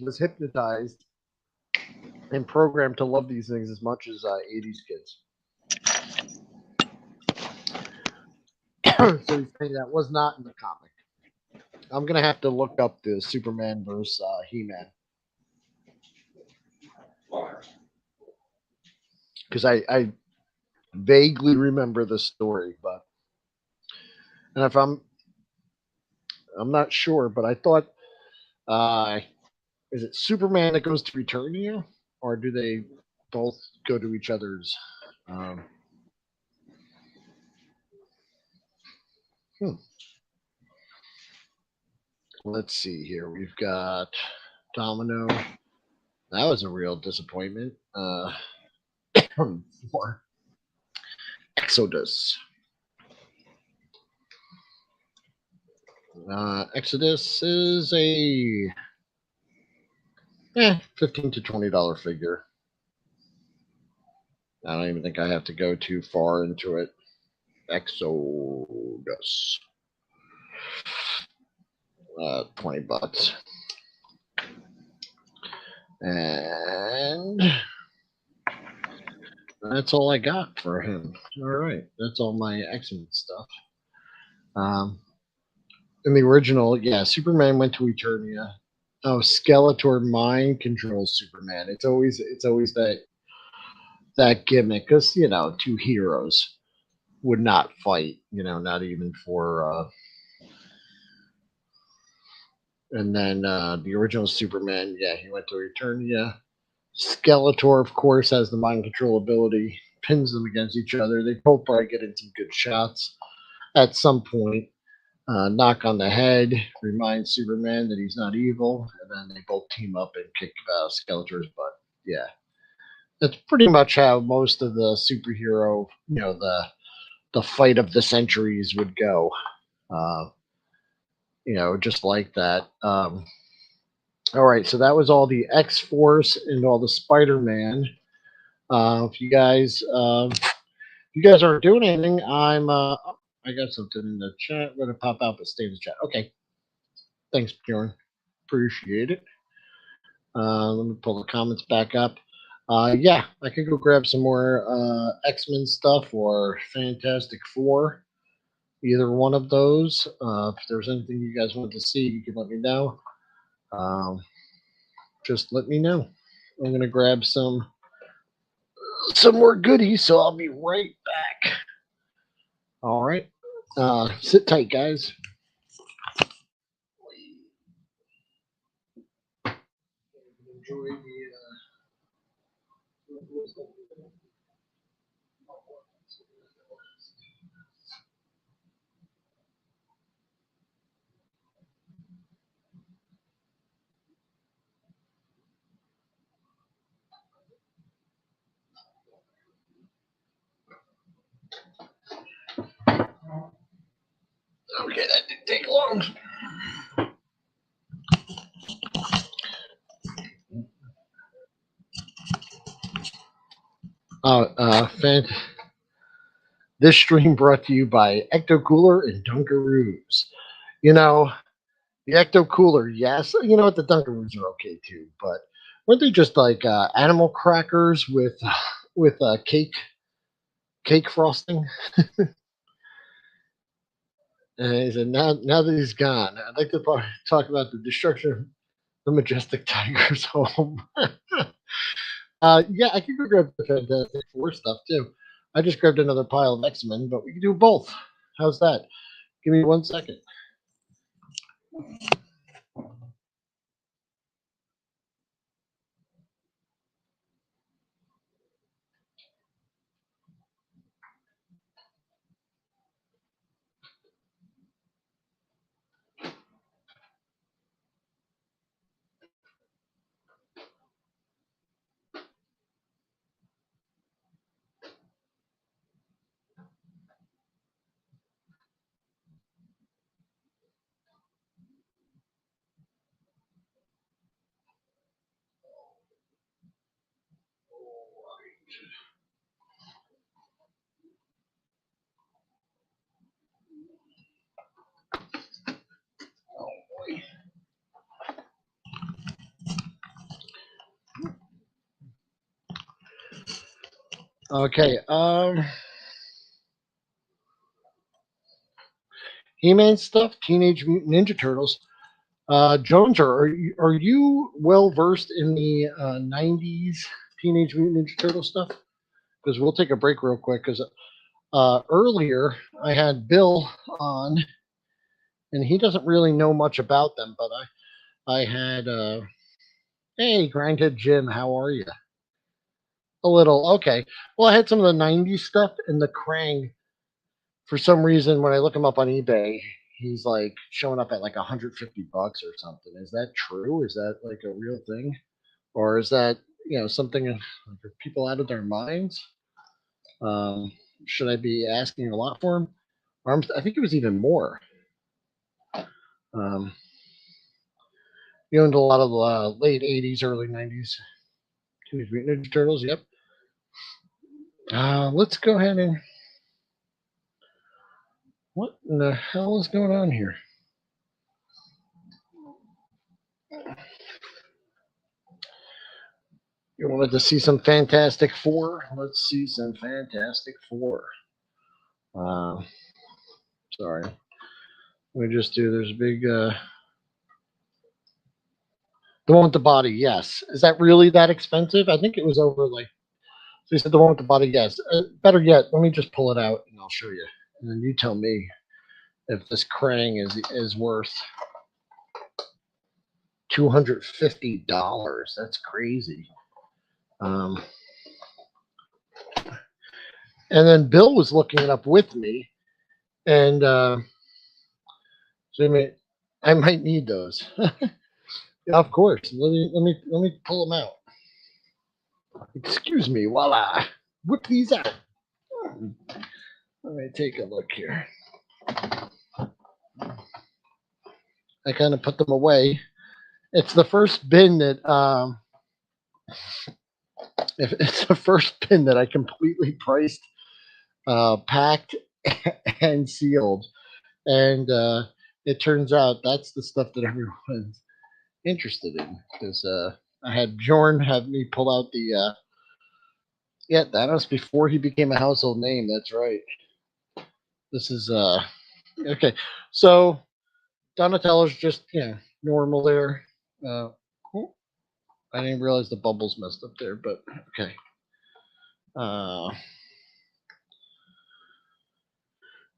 was hypnotized and programmed to love these things as much as '80s kids. So he's saying that was not in the comic. I'm gonna have to look up the Superman versus He-Man because I vaguely remember the story, but and if I'm not sure, but I thought uh, is it Superman that goes to Eternia, or do they both go to each other's? Um, hmm. Let's see here. We've got Domino. That was a real disappointment. For Exodus. Exodus is a $15 to $20 figure. I don't even think I have to go too far into it. Exodus. $20. And that's all I got for him. All right. That's all my X-Men stuff. In the original, yeah, Superman went to Eternia. Oh, Skeletor mind controls Superman. It's always that gimmick because two heroes would not fight. Not even for. And then the original Superman, yeah, he went to Eternia. Skeletor, of course, has the mind control ability, pins them against each other. They both probably get in some good shots at some point. Knock on the head reminds Superman that he's not evil, and then they both team up and kick Skeletor's butt. Yeah, that's pretty much how most of the superhero, the fight of the centuries would go. Uh, just like that. All right, so that was all the X Force and all the Spider Man. If you guys aren't doing anything, I got something in the chat. I'm gonna pop out, but stay in the chat. Okay, thanks, Bjorn. Appreciate it. Let me pull the comments back up. Yeah, I could go grab some more X-Men stuff or Fantastic Four. Either one of those. If there's anything you guys want to see, you can let me know. Just let me know. I'm gonna grab some more goodies, so I'll be right back. All right. Sit tight, guys. Enjoy the. Okay, that didn't take long. This stream brought to you by Ecto Cooler and Dunkaroos. You know, the Ecto Cooler, yes. You know what? The Dunkaroos are okay too, but weren't they just like animal crackers with cake frosting? And he said, now that he's gone, I'd like to talk about the destruction of the Majestic Tiger's home. Yeah, I could go grab the Fantastic Four stuff too. I just grabbed another pile of X-Men, but we can do both. How's that? Give me 1 second. Okay. He-Man stuff, Teenage Mutant Ninja Turtles. Jones, are you well versed in the '90s Teenage Mutant Ninja Turtle stuff? Because we'll take a break real quick. Because earlier I had Bill on, and he doesn't really know much about them. But I had hey, Grindhead Jim, how are you? A little okay. Well, I had some of the '90s stuff, and the Krang. For some reason, when I look him up on eBay, he's like showing up at like $150 or something. Is that true? Is that like a real thing, or is that something for people out of their minds? Um, should I be asking a lot for him? I think it was even more. Um, you owned a lot of the late '80s, early '90s Teenage Mutant Ninja Turtles. Yep. Let's go ahead and what in the hell is going on here? You wanted to see some Fantastic Four? Let's see some Fantastic Four. Uh, sorry. Let me just do. There's a big. The one with the body, yes. Is that really that expensive? I think it was over like. So you said the one with the body, yes. Better yet, let me just pull it out and I'll show you, and then you tell me if this Krang is worth $250. That's crazy. Um, and then Bill was looking it up with me, and so I might need those. Yeah, of course. Let me pull them out. Excuse me while I whip these out. Let me take a look here. I kind of put them away. It's the first bin that if it's the first bin that I completely priced, packed, and sealed, and it turns out that's the stuff that everyone's interested in because I had Bjorn have me pull out the yeah, that was before he became a household name. That's right. This is okay. So Donatello's just normal there. Cool. I didn't realize the bubbles messed up there, but okay. Uh,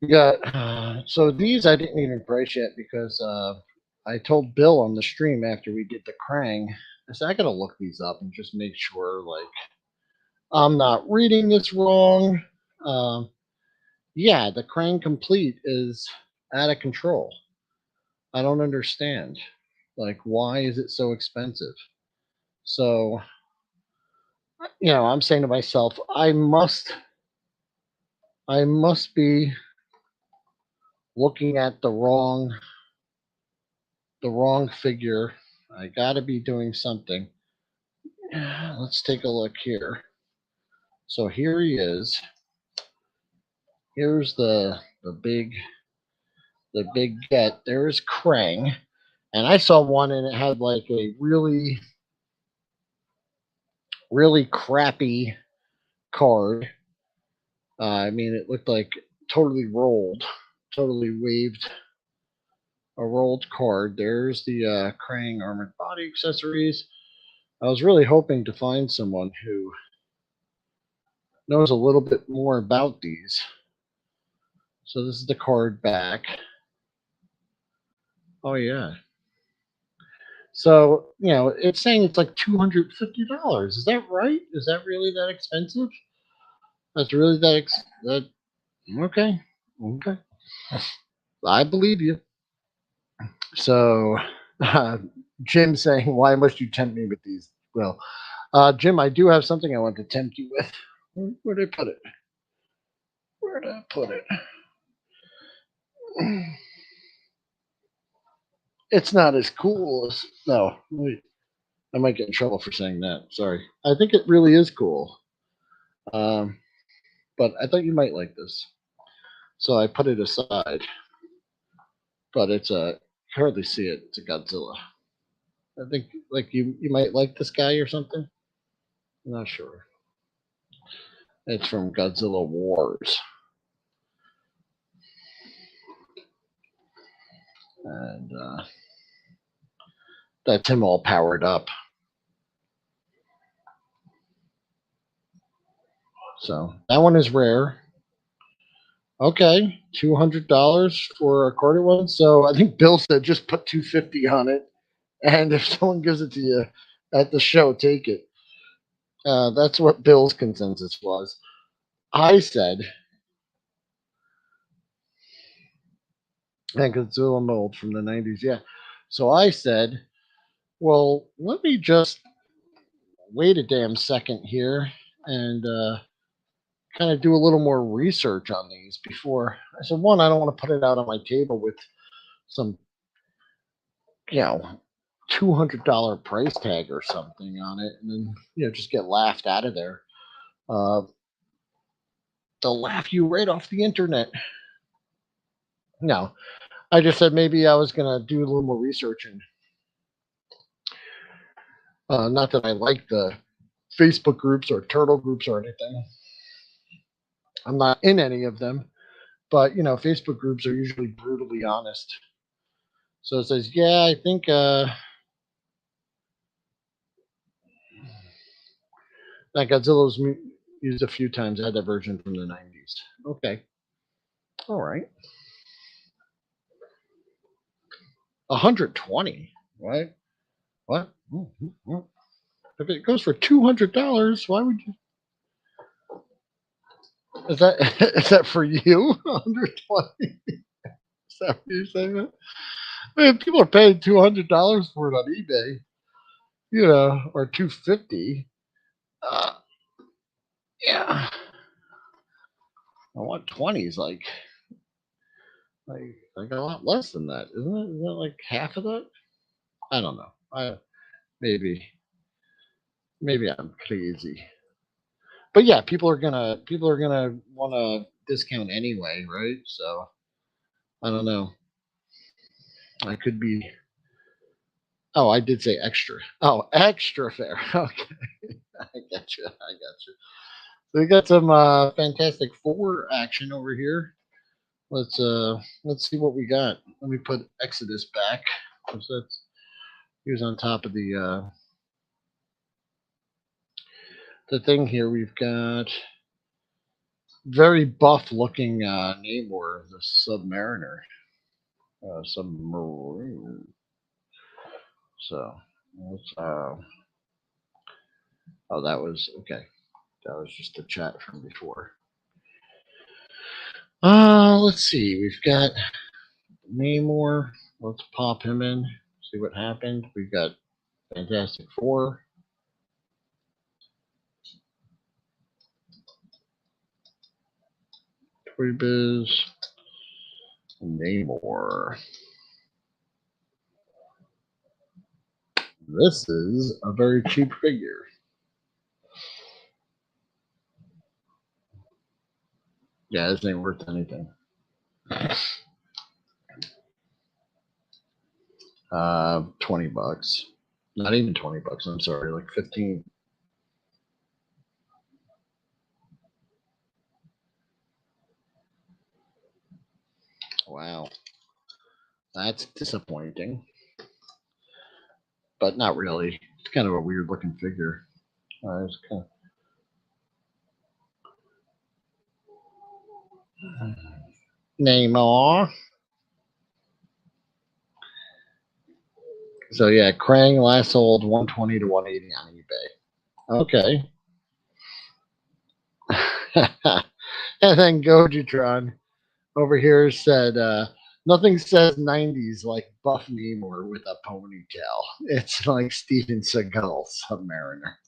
we got so these I didn't even price yet because I told Bill on the stream after we did the Krang. I said I gotta look these up and just make sure like I'm not reading this wrong. Yeah, the Krang Complete is out of control. I don't understand. Like, why is it so expensive? So, I'm saying to myself, I must be looking at the wrong figure. I got to be doing something. Let's take a look here. So here he is. Here's the big get. There's Krang, and I saw one and it had like a really really crappy card. I mean, it looked like totally rolled, totally waved a rolled card. There's the Krang armored body accessories. I was really hoping to find someone who knows a little bit more about these. So this is the card back. Oh yeah. So it's saying it's like $250. Is that right? Is that really that expensive? That's really that okay? Okay, I believe you. So, Jim saying, "Why must you tempt me with these?" Well, Jim, I do have something I want to tempt you with. Where did I put it? Where did I put it? It's not as cool as no. Wait, I might get in trouble for saying that. Sorry. I think it really is cool. Um, but I thought you might like this, so I put it aside. But it's a hardly see it. It's a Godzilla. I think like you might like this guy or something. I'm not sure. It's from Godzilla Wars. And that's him all powered up. So that one is rare. Okay, $200 for a quarter one. So I think Bill said just put $250 on it, and if someone gives it to you at the show, take it. That's what Bill's consensus was. I said, and Godzilla mold from the 90s, yeah. So I said, well, let me just wait a damn second here and kind of do a little more research on these before. I said, one, I don't want to put it out on my table with some, $200 price tag or something on it, and then just get laughed out of there. Uh, they'll laugh you right off the internet. No, I just said maybe I was gonna do a little more research, and not that I like the Facebook groups or turtle groups or anything. I'm not in any of them, but Facebook groups are usually brutally honest. So it says, yeah, I think that Godzilla's used a few times. I had that version from the 90s. Okay. All right. 120. Right? What? If it goes for $200, why would you? Is that is that for you? 120. Is that what you're saying? I mean, people are paying $200 for it on eBay, or $250. Yeah. I want 20s like a lot less than that, isn't it? Isn't that like half of that? I don't know. Maybe I'm crazy. But yeah, people are gonna want a discount anyway, right? So I don't know. I could be. Oh, I did say extra. Oh, extra fair. Okay, I got you. So we got some Fantastic Four action over here. Let's see what we got. Let me put Exodus back. He was on top of the thing here. We've got very buff looking Namor, the Submariner. Submarine. So let's oh, that was okay. That was just the chat from before. Let's see. We've got Namor. Let's pop him in. See what happened. We've got Fantastic Four. Toy Biz. Namor. This is a very cheap figure. Yeah, this ain't worth anything. $20. Not even $20. I'm sorry, like 15. Wow, that's disappointing. But not really. It's kind of a weird looking figure. It's kind of... Namor. So yeah, Krang last sold 120 to 180 on eBay. Okay. And then Gojitron over here said, nothing says 90s like buff Namor with a ponytail. It's like Steven Seagal, Submariner.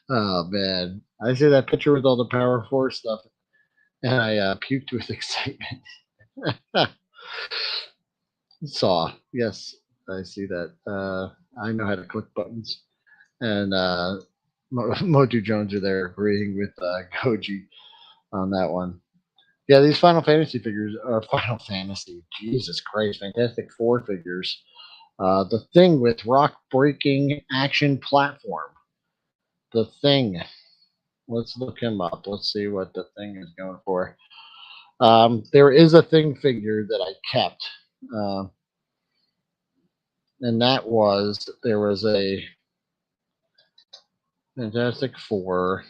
Oh, man. I see that picture with all the Power 4 stuff, and I puked with excitement. Saw. Yes, I see that. I know how to click buttons. And Motu Jones are there agreeing with Goji on that one. Yeah, these Final Fantasy figures are Final Fantasy. Jesus Christ, Fantastic Four figures. The Thing with rock breaking action platform. The Thing. Let's look him up. Let's see what the thing is going for. There is a thing figure that I kept, uh, and that was there was a Fantastic Four.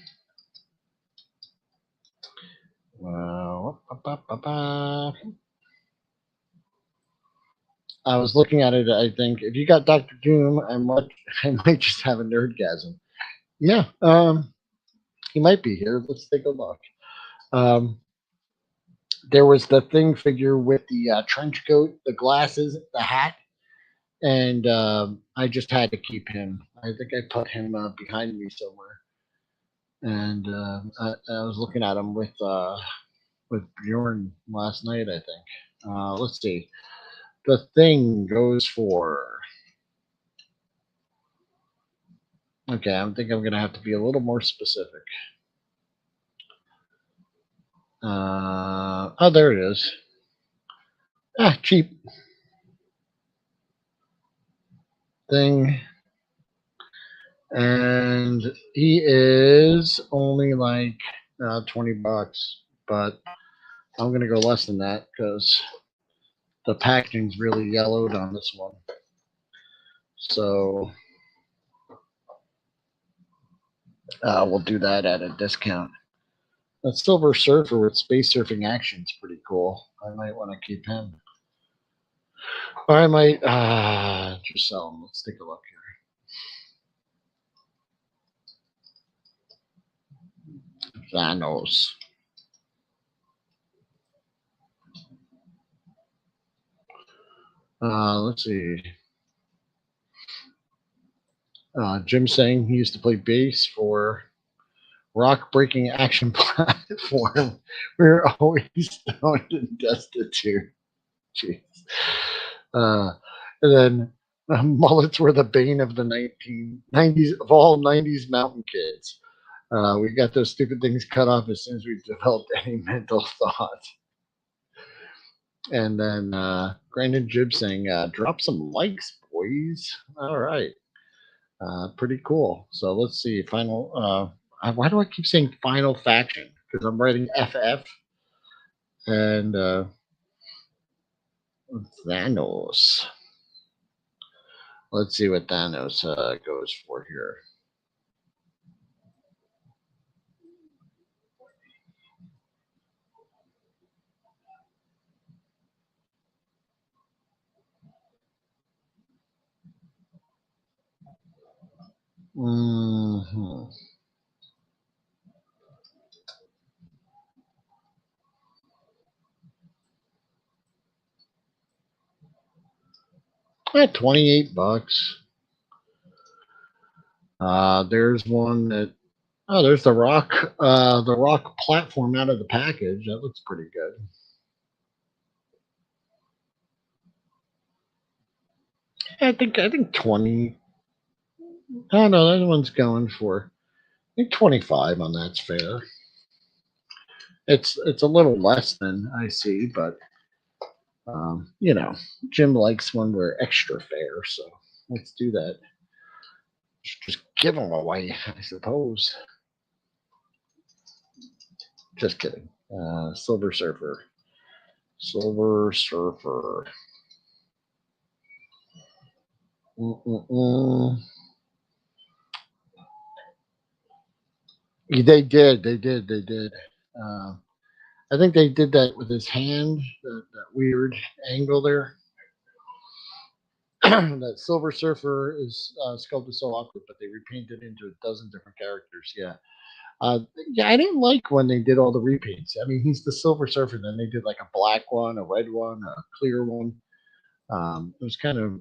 I was looking at it. I think if you got Doctor Doom, I might just have a nerdgasm. Yeah, he might be here. Let's take a look. Um, there was the thing figure with the trench coat, the glasses, the hat, and I just had to keep him. I think I put him behind me somewhere, and I was looking at him with Bjorn last night. I think. Let's see. The thing goes for. Okay, I think I'm gonna have to be a little more specific. Oh, there it is. Ah, cheap thing. And he is only like $20, but I'm gonna go less than that because the packaging's really yellowed on this one. So we'll do that at a discount. That Silver Surfer with space surfing action is pretty cool. I might want to keep him. Or I might just sell him. Let's take a look here. Thanos. Let's see. Jim saying he used to play bass for rock breaking action platform. We're always stoned and destitute. Jeez. Uh, and then mullets were the bane of the 1990s of all 90s mountain kids. We got those stupid things cut off as soon as we developed any mental thought. And then Brandon Jib saying, drop some likes, boys. All right. Pretty cool. So let's see. Why do I keep saying Final Faction? Because I'm writing FF. And Thanos. Let's see what Thanos goes for here. Mm-hmm. At $28. There's one that there's the rock platform out of the package. That looks pretty good. I think 20. Oh no, that one's going for I think 25 on that's fair. It's a little less than I see, but Jim likes when we're extra fair, so let's do that. Just give them away, I suppose. Just kidding. Silver Surfer. Silver Surfer. Mm-mm-mm. They did. They did. They did. Uh, I think they did that with his hand, that weird angle there. That Silver Surfer is sculpted so awkward, but they repainted into a dozen different characters. Yeah. Yeah, I didn't like when they did all the repaints. I mean, he's the Silver Surfer. Then they did like a black one, a red one, a clear one. It was kind of,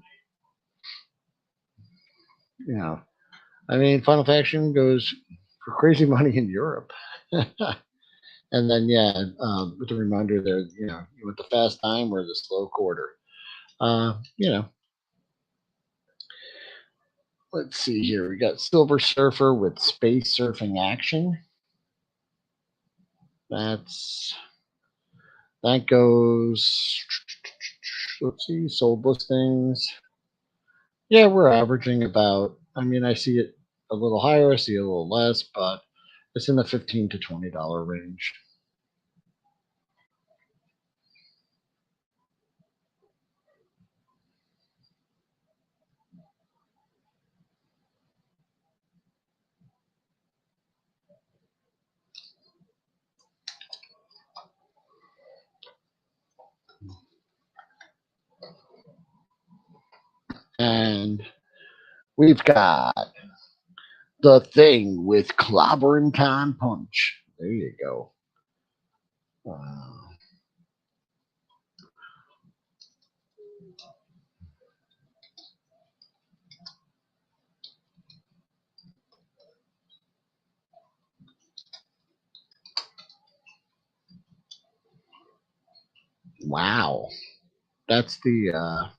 you know, I mean, Final Faction goes for crazy money in Europe. And then, yeah, with the reminder there, you want the fast time or the slow quarter. Uh, you know, let's see here. We got Silver Surfer with space surfing action. That goes. Let's see, sold listings. Yeah, we're averaging about. I mean, I see it a little higher. I see it a little less, but It's in the $15 to $20 range. And we've got the thing with clobbering time punch. There you go. Wow. That's the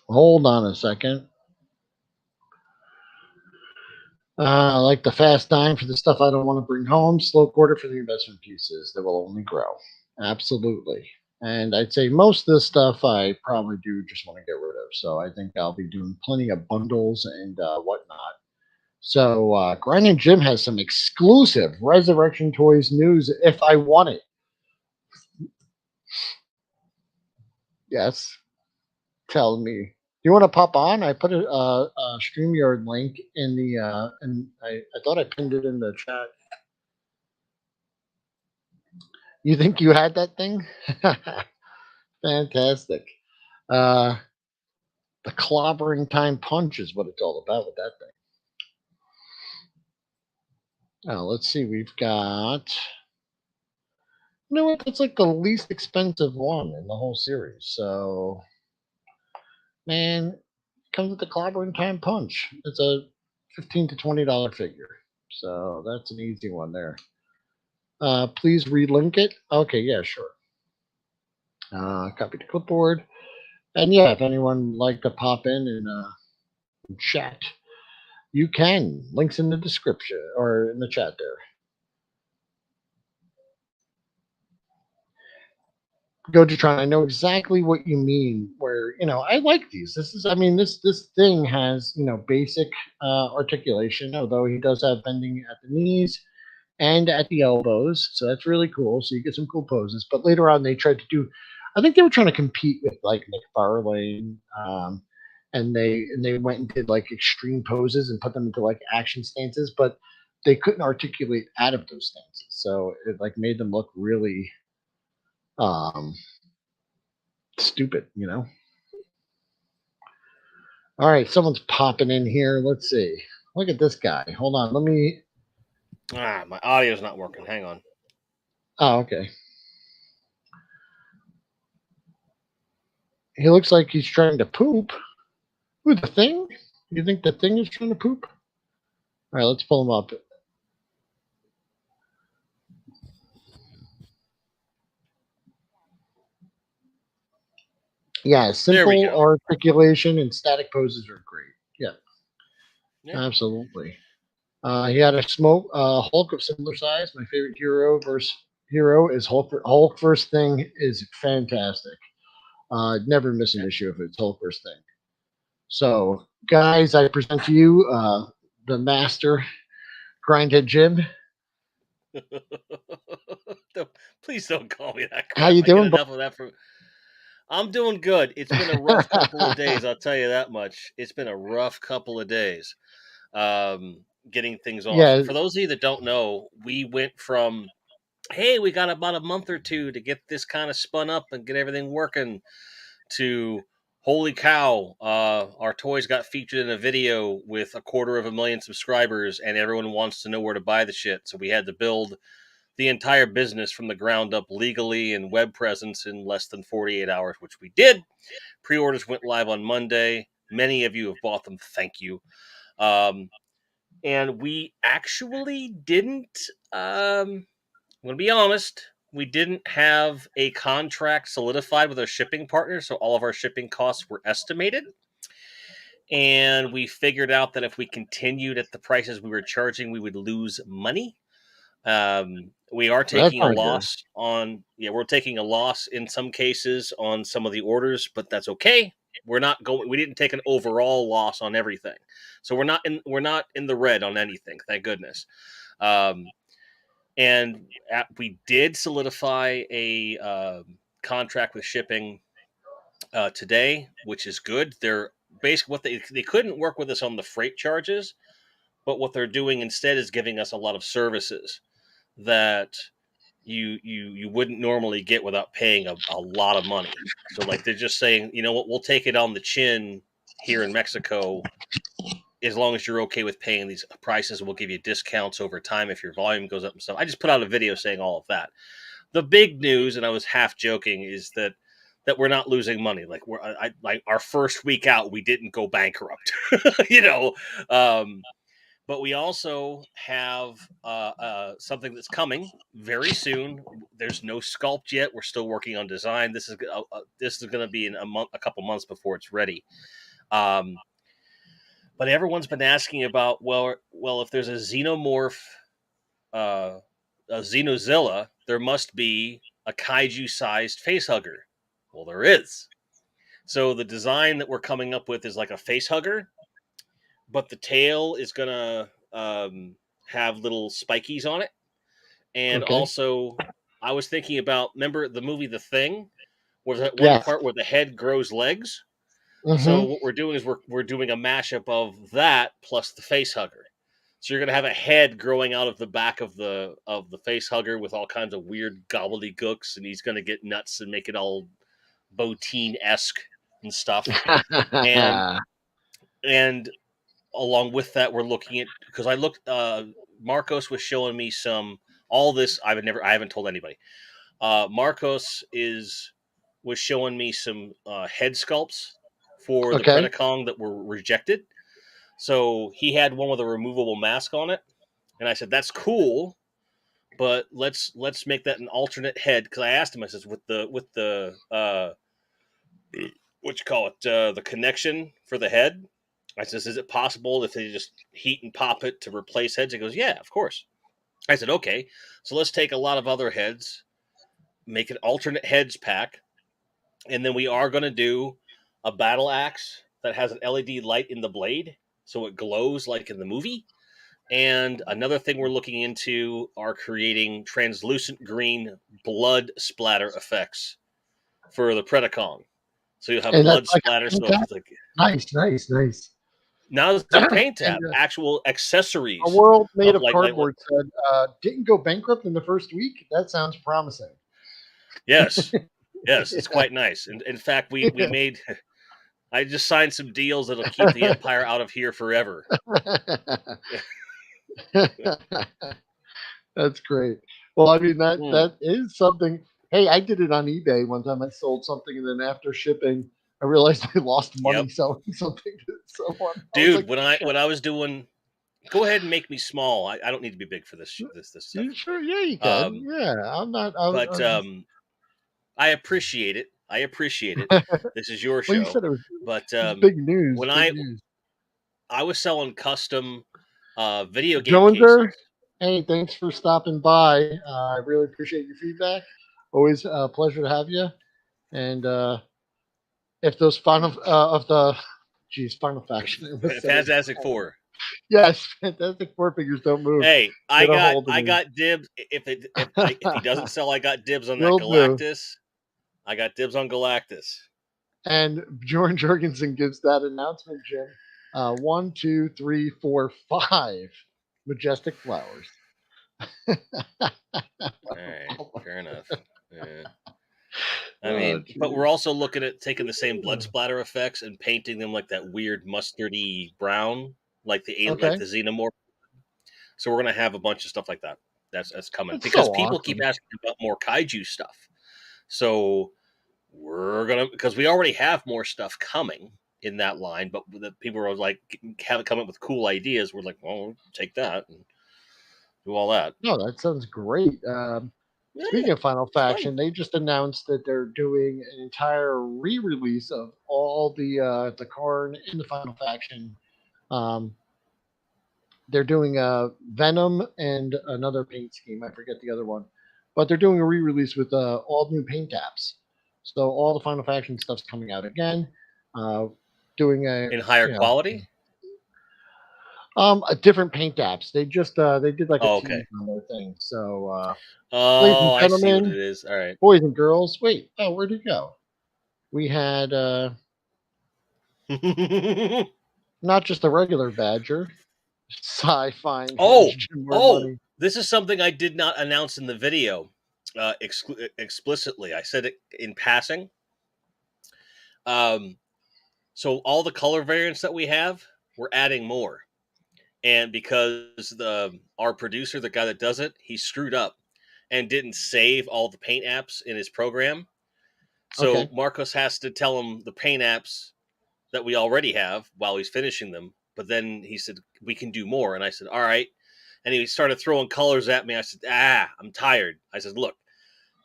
hold on a second. Like the fast dime for the stuff I don't want to bring home, slow quarter for the investment pieces that will only grow. Absolutely. And I'd say most of this stuff I probably do just want to get rid of. So I think I'll be doing plenty of bundles and whatnot. So Grinding Jim has some exclusive Resurrection Toys news if I want it. Yes. Tell me. You want to pop on? I put a StreamYard link in the and I thought I pinned it in the chat. You think you had that thing? Fantastic. Uh, the clobbering time punch is what it's all about with that thing. Now let's see. We've got. You know what? That's like the least expensive one in the whole series. So, man, it comes with the clobbering time punch. It's a $15 to $20 figure. So that's an easy one there. Please relink it. Okay, yeah, sure. Copy to clipboard. And yeah, if anyone would like to pop in and chat, you can. Links in the description or in the chat there. Go to Tron. I know exactly what you mean. Where I like these. This thing has basic articulation, although he does have bending at the knees and at the elbows, so that's really cool. So you get some cool poses. But later on, they tried to do. I think they were trying to compete with like McFarlane, and they went and did like extreme poses and put them into like action stances, but they couldn't articulate out of those stances. So it like made them look really stupid. All right, someone's popping in here. Let's see. Look at this guy. Hold on. Let me. My audio's not working. Hang on. Oh, okay. He looks like he's trying to poop. Who, the thing? You think the thing is trying to poop? All right, let's pull him up. Yeah, simple articulation and static poses are great. Yeah. Absolutely. He had a Hulk of similar size. My favorite hero is Hulk. Hulk first thing is fantastic. Never miss an issue if it's Hulk first thing. So, guys, I present to you the master Grindhead Jim. Please don't call me that. Crap. How you doing? I get enough of that I'm doing good. It's been a rough couple of days. I'll tell you that much. It's been a rough couple of days. Getting things off. Yeah. For those of you that don't know, we went from, hey, we got about a month or two to get this kind of spun up and get everything working, to holy cow, our toys got featured in a video with 250,000 subscribers and everyone wants to know where to buy the shit. So we had to build the entire business from the ground up legally and web presence in less than 48 hours, which we did. Pre-orders went live on Monday. Many of you have bought them. Thank you. And we actually didn't, I'm going to be honest, we didn't have a contract solidified with our shipping partner, so all of our shipping costs were estimated. And we figured out that if we continued at the prices we were charging, we would lose money. We are taking a loss we're taking a loss in some cases on some of the orders, but that's okay. We're not going. We didn't take an overall loss on everything, so we're not in the red on anything. Thank goodness. And we did solidify a contract with shipping today, which is good. They're basically what they couldn't work with us on the freight charges, but what they're doing instead is giving us a lot of services that you wouldn't normally get without paying a lot of money. So like they're just saying, you know what, we'll take it on the chin here in Mexico as long as you're okay with paying these prices. We'll give you discounts over time if your volume goes up and stuff. I just put out a video saying all of that. The big news, and I was half joking, is that we're not losing money. Like like our first week out, we didn't go bankrupt, you know. But we also have something that's coming very soon. There's no sculpt yet. We're still working on design. This is going to be in a couple months before it's ready. But everyone's been asking about well, if there's a xenomorph, a xenozilla, there must be a kaiju-sized facehugger. Well, there is. So the design that we're coming up with is like a facehugger, but the tail is gonna have little spikies on it. And also, I was thinking about, remember the movie The Thing? Was that one part where the head grows legs? So what we're doing is we're doing a mashup of that plus the face hugger. So you're gonna have a head growing out of the back of the face hugger with all kinds of weird gobbledygooks, and he's gonna get nuts and make it all Botine-esque and stuff. and along with that, we're looking at, because I looked. Marcos was showing me all this. I haven't told anybody. Marcos was showing me some head sculpts for the Predacon that were rejected. So he had one with a removable mask on it, and I said, "That's cool, but let's make that an alternate head." Because I asked him, I says, with the what you call it, the connection for the head. I says, "Is it possible if they just heat and pop it to replace heads?" He goes, "Yeah, of course." I said, "Okay, so let's take a lot of other heads, make an alternate heads pack, and then we are going to do a battle axe that has an LED light in the blade, so it glows like in the movie." And another thing we're looking into are creating translucent green blood splatter effects for the Predacon. So you'll have blood splatter. So it's like nice. Now it's a paint tab, actual accessories. A world made of cardboard said, didn't go bankrupt in the first week? That sounds promising. Yes, it's quite nice. And in fact, we made. I just signed some deals that'll keep the Empire out of here forever. That's great. Well, I mean that is something. Hey, I did it on eBay one time. I sold something, and then after shipping, I realized I lost money selling something to someone. Dude, when I was doing, go ahead and make me small. I don't need to be big for this stuff. Sure, yeah, you can. Yeah, I'm not. I appreciate it. This is your show. Well, you said it was, but big news. When I was selling custom video game Joneser, cases. Hey, thanks for stopping by. I really appreciate your feedback. Always a pleasure to have you. And if those final Final Faction, Fantastic Four. Yes, Fantastic Four figures don't move. Hey, I got dibs. If he doesn't sell, I got dibs on that Galactus. I got dibs on Galactus. And Bjorn Jorgensen gives that announcement, Jim. 1, 2, 3, 4, 5 majestic flowers. All right, fair enough. Yeah. I mean, but we're also looking at taking the same blood splatter effects and painting them like that weird mustardy brown, like the xenomorph. So we're gonna have a bunch of stuff like that. That's coming because people keep asking about more kaiju stuff. So we're gonna, because we already have more stuff coming in that line, but the people are like haven't come up with cool ideas. We're like, well, take that and do all that. No, that sounds great. Speaking of Final Faction, they just announced that they're doing an entire re-release of all the Karn in the Final Faction. They're doing Venom and another paint scheme. I forget the other one, but they're doing a re-release with all new paint apps. So all the Final Faction stuff's coming out again. doing a In higher you know quality? a different paint apps. They did like a Oh, okay. tease on their thing. So, ladies and Oh, I see what it gentlemen, is. All right. boys and girls, wait, oh, where'd it go? We had not just a regular badger, sci-fi Oh, enhanced and more oh, money. this is something I did not announce in the video explicitly. I said it in passing. Um, so all the color variants that we have, we're adding more. And because our producer, the guy that does it, he screwed up and didn't save all the paint apps in his program. So Okay. Marcos has to tell him the paint apps that we already have while he's finishing them. But then he said, we can do more. And I said, all right. And he started throwing colors at me. I said, I'm tired. I said, look,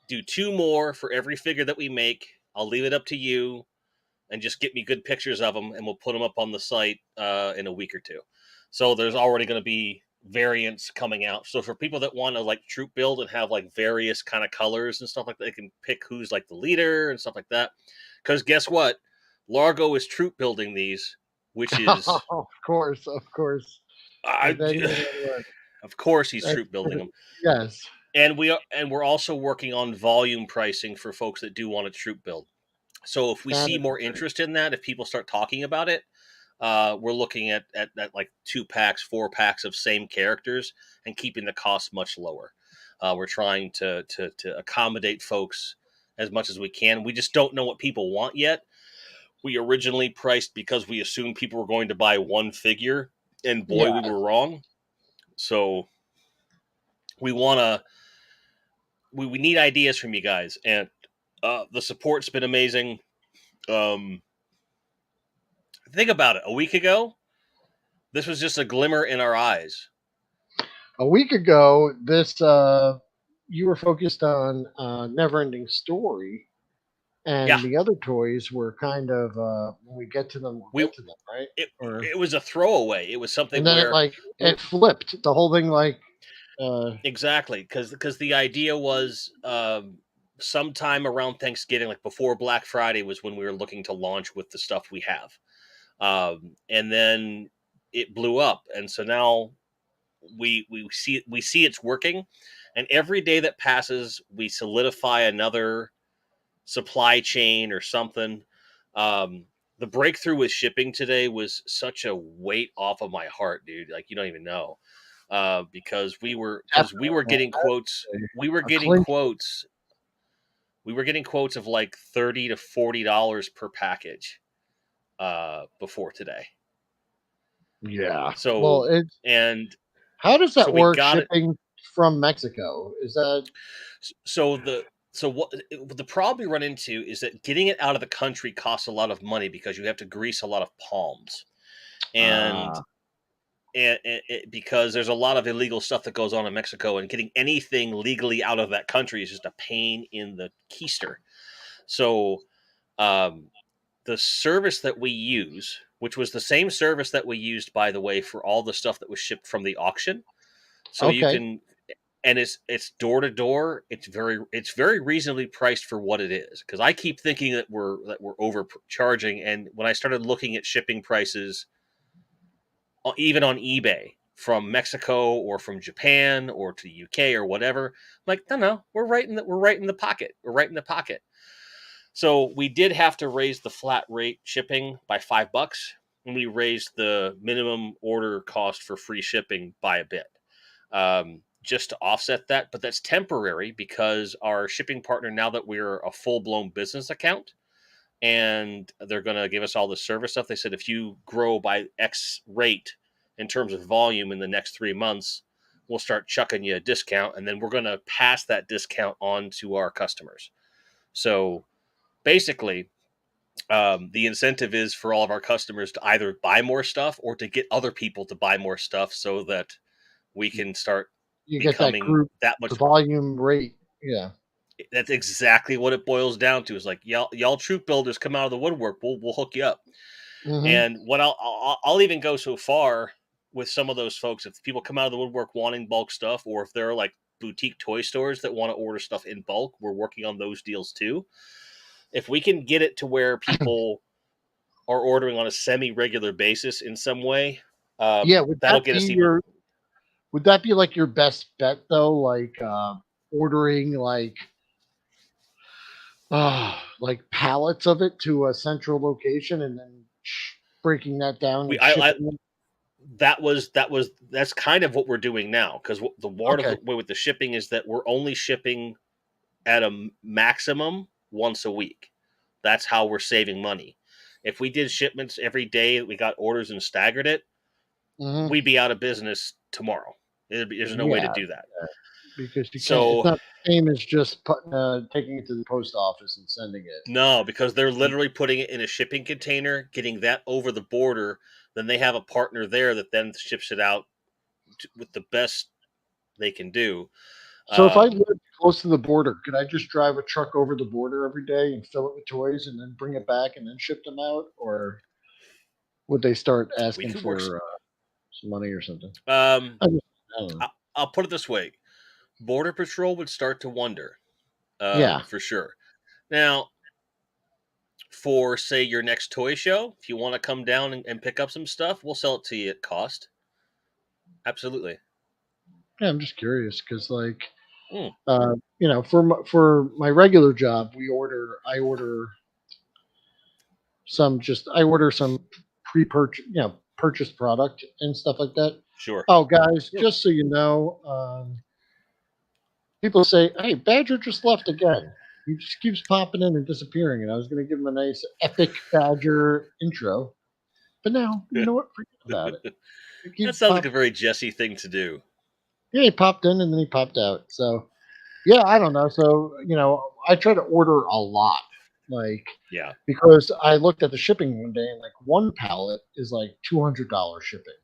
do 2 more for every figure that we make. I'll leave it up to you and just get me good pictures of them and we'll put them up on the site in a week or two. So there's already going to be variants coming out. So for people that want to like troop build and have like various kind of colors and stuff like that, they can pick who's like the leader and stuff like that. Because guess what? Largo is troop building these, which is Of course, of course. I, And then you know what? of course he's That's troop building them. yes, And we're also working on volume pricing for folks that do want a troop build. So if we that see is more great. interest in that, if people start talking about it, we're looking at like 2 packs, 4 packs of same characters and keeping the cost much lower. We're trying to accommodate folks as much as we can. We just don't know what people want yet. We originally priced because we assumed people were going to buy one figure, and boy, Yeah, we were wrong. So we want to we need ideas from you guys, and the support's been amazing. Um, think about it. A week ago, this was just a glimmer in our eyes. a week ago, this you were focused on Never Ending Story, Yeah, and the other toys were kind of when we get to them, we'll we get to them, right? it, Or it was a throwaway. It was and something then it where like we're it flipped the whole thing, like uh, exactly because the idea was sometime around Thanksgiving, like before Black Friday, was when we were looking to launch with the stuff we have, and then it blew up, and so now we see it's working, and every day that passes, we solidify another supply chain or something. Um, the breakthrough with shipping today was such a weight off of my heart, dude. Like you don't even know, because we were definitely getting quotes. We were a getting clinch. quotes. We were getting quotes of like $30 to $40 per package before today. Yeah. Well, So it's and how does so that we work got it. shipping from Mexico? Is that So what the problem we run into is that getting it out of the country costs a lot of money because you have to grease a lot of palms, and uh because there's a lot of illegal stuff that goes on in Mexico, and getting anything legally out of that country is just a pain in the keister. So um, the service that we use, which was the same service that we used, by the way, for all the stuff that was shipped from the auction, so you okay. can and it's door to door. It's very reasonably priced for what it is. Because I keep thinking that we're overcharging, and when I started looking at shipping prices, even on eBay from Mexico or from Japan or to the UK or whatever, I'm like no, we're right in the pocket. We're right in the pocket. So we did have to raise the flat rate shipping by $5, and we raised the minimum order cost for free shipping by a bit, just to offset that. But that's temporary because our shipping partner, now that we're a full blown business account, and they're going to give us all the service stuff, they said if you grow by X rate in terms of volume in the next 3 months, we'll start chucking you a discount, and then we're going to pass that discount on to our customers. So basically, the incentive is for all of our customers to either buy more stuff or to get other people to buy more stuff so that we can start You get that becoming group, that the much. volume rate. Yeah. That's exactly what it boils down to. Is like y'all troop builders come out of the woodwork. We'll hook you up. Hmm. And what I'll even go so far with some of those folks, if people come out of the woodwork wanting bulk stuff, or if there are like boutique toy stores that want to order stuff in bulk, we're working on those deals too. If we can get it to where people are ordering on a semi-regular basis in some way, Yeah, would that'll that get be us even. would that be like your best bet though? Like ordering like pallets of it to a central location and then breaking that down We and I shipping them. that's kind of what we're doing now, because the part of Okay. the way with the shipping is that we're only shipping at a maximum once a week. That's how we're saving money. If we did shipments every day, we got orders and staggered it, Hmm. we'd be out of business tomorrow. There's no way to Yeah, do that. because you can't. It's So not the same as just taking it to the post office and sending it. no, because they're literally putting it in a shipping container, getting that over the border. Then they have a partner there that then ships it out with the best they can do. So if I Um, lived close to the border, could I just drive a truck over the border every day and fill it with toys and then bring it back and then ship them out, or would they start we asking could work. for some money or something? Um, I don't know. I'll put it this way: Border Patrol would start to wonder, Yeah. for sure. Now, for say your next toy show, if you want to come down and pick up some stuff, we'll sell it to you at cost. Absolutely. Yeah, I'm just curious because, like, Mm, for my regular job, I order I order some pre-purchase, purchased product and stuff like that. sure. Oh, guys, Yeah. just so you know, people say, "Hey, Badger just left again. He just keeps popping in and disappearing." And I was going to give him a nice epic Badger intro, but now you know what? Forget about it. He That keeps sounds like a popping. very Jesse thing to do. Yeah, he popped in and then he popped out. So yeah, I don't know. So I try to order a lot, like Yeah. because I looked at the shipping one day and like one pallet is like $200 shipping,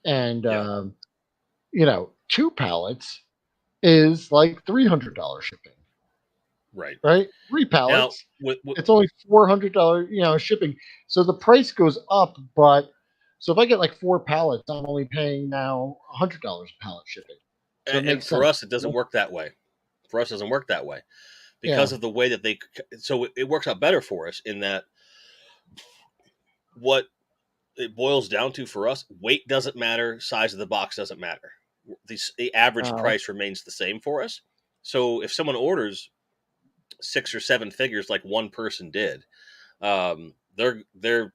and Yeah. two pallets is like $300 shipping. Right. Right? Three Now, pallets, with it's only $400, shipping. So the price goes up, but so if I get like four pallets, I'm only paying now $100 a pallet shipping. So it and makes for sense. us, it doesn't work that way. For us, it doesn't work that way Yeah. because of the way that they. So it works out better for us in that what it boils down to for us, weight doesn't matter, size of the box doesn't matter. The average Uh, price remains the same for us. So if someone orders 6 or 7 figures like one person did, um, they're they're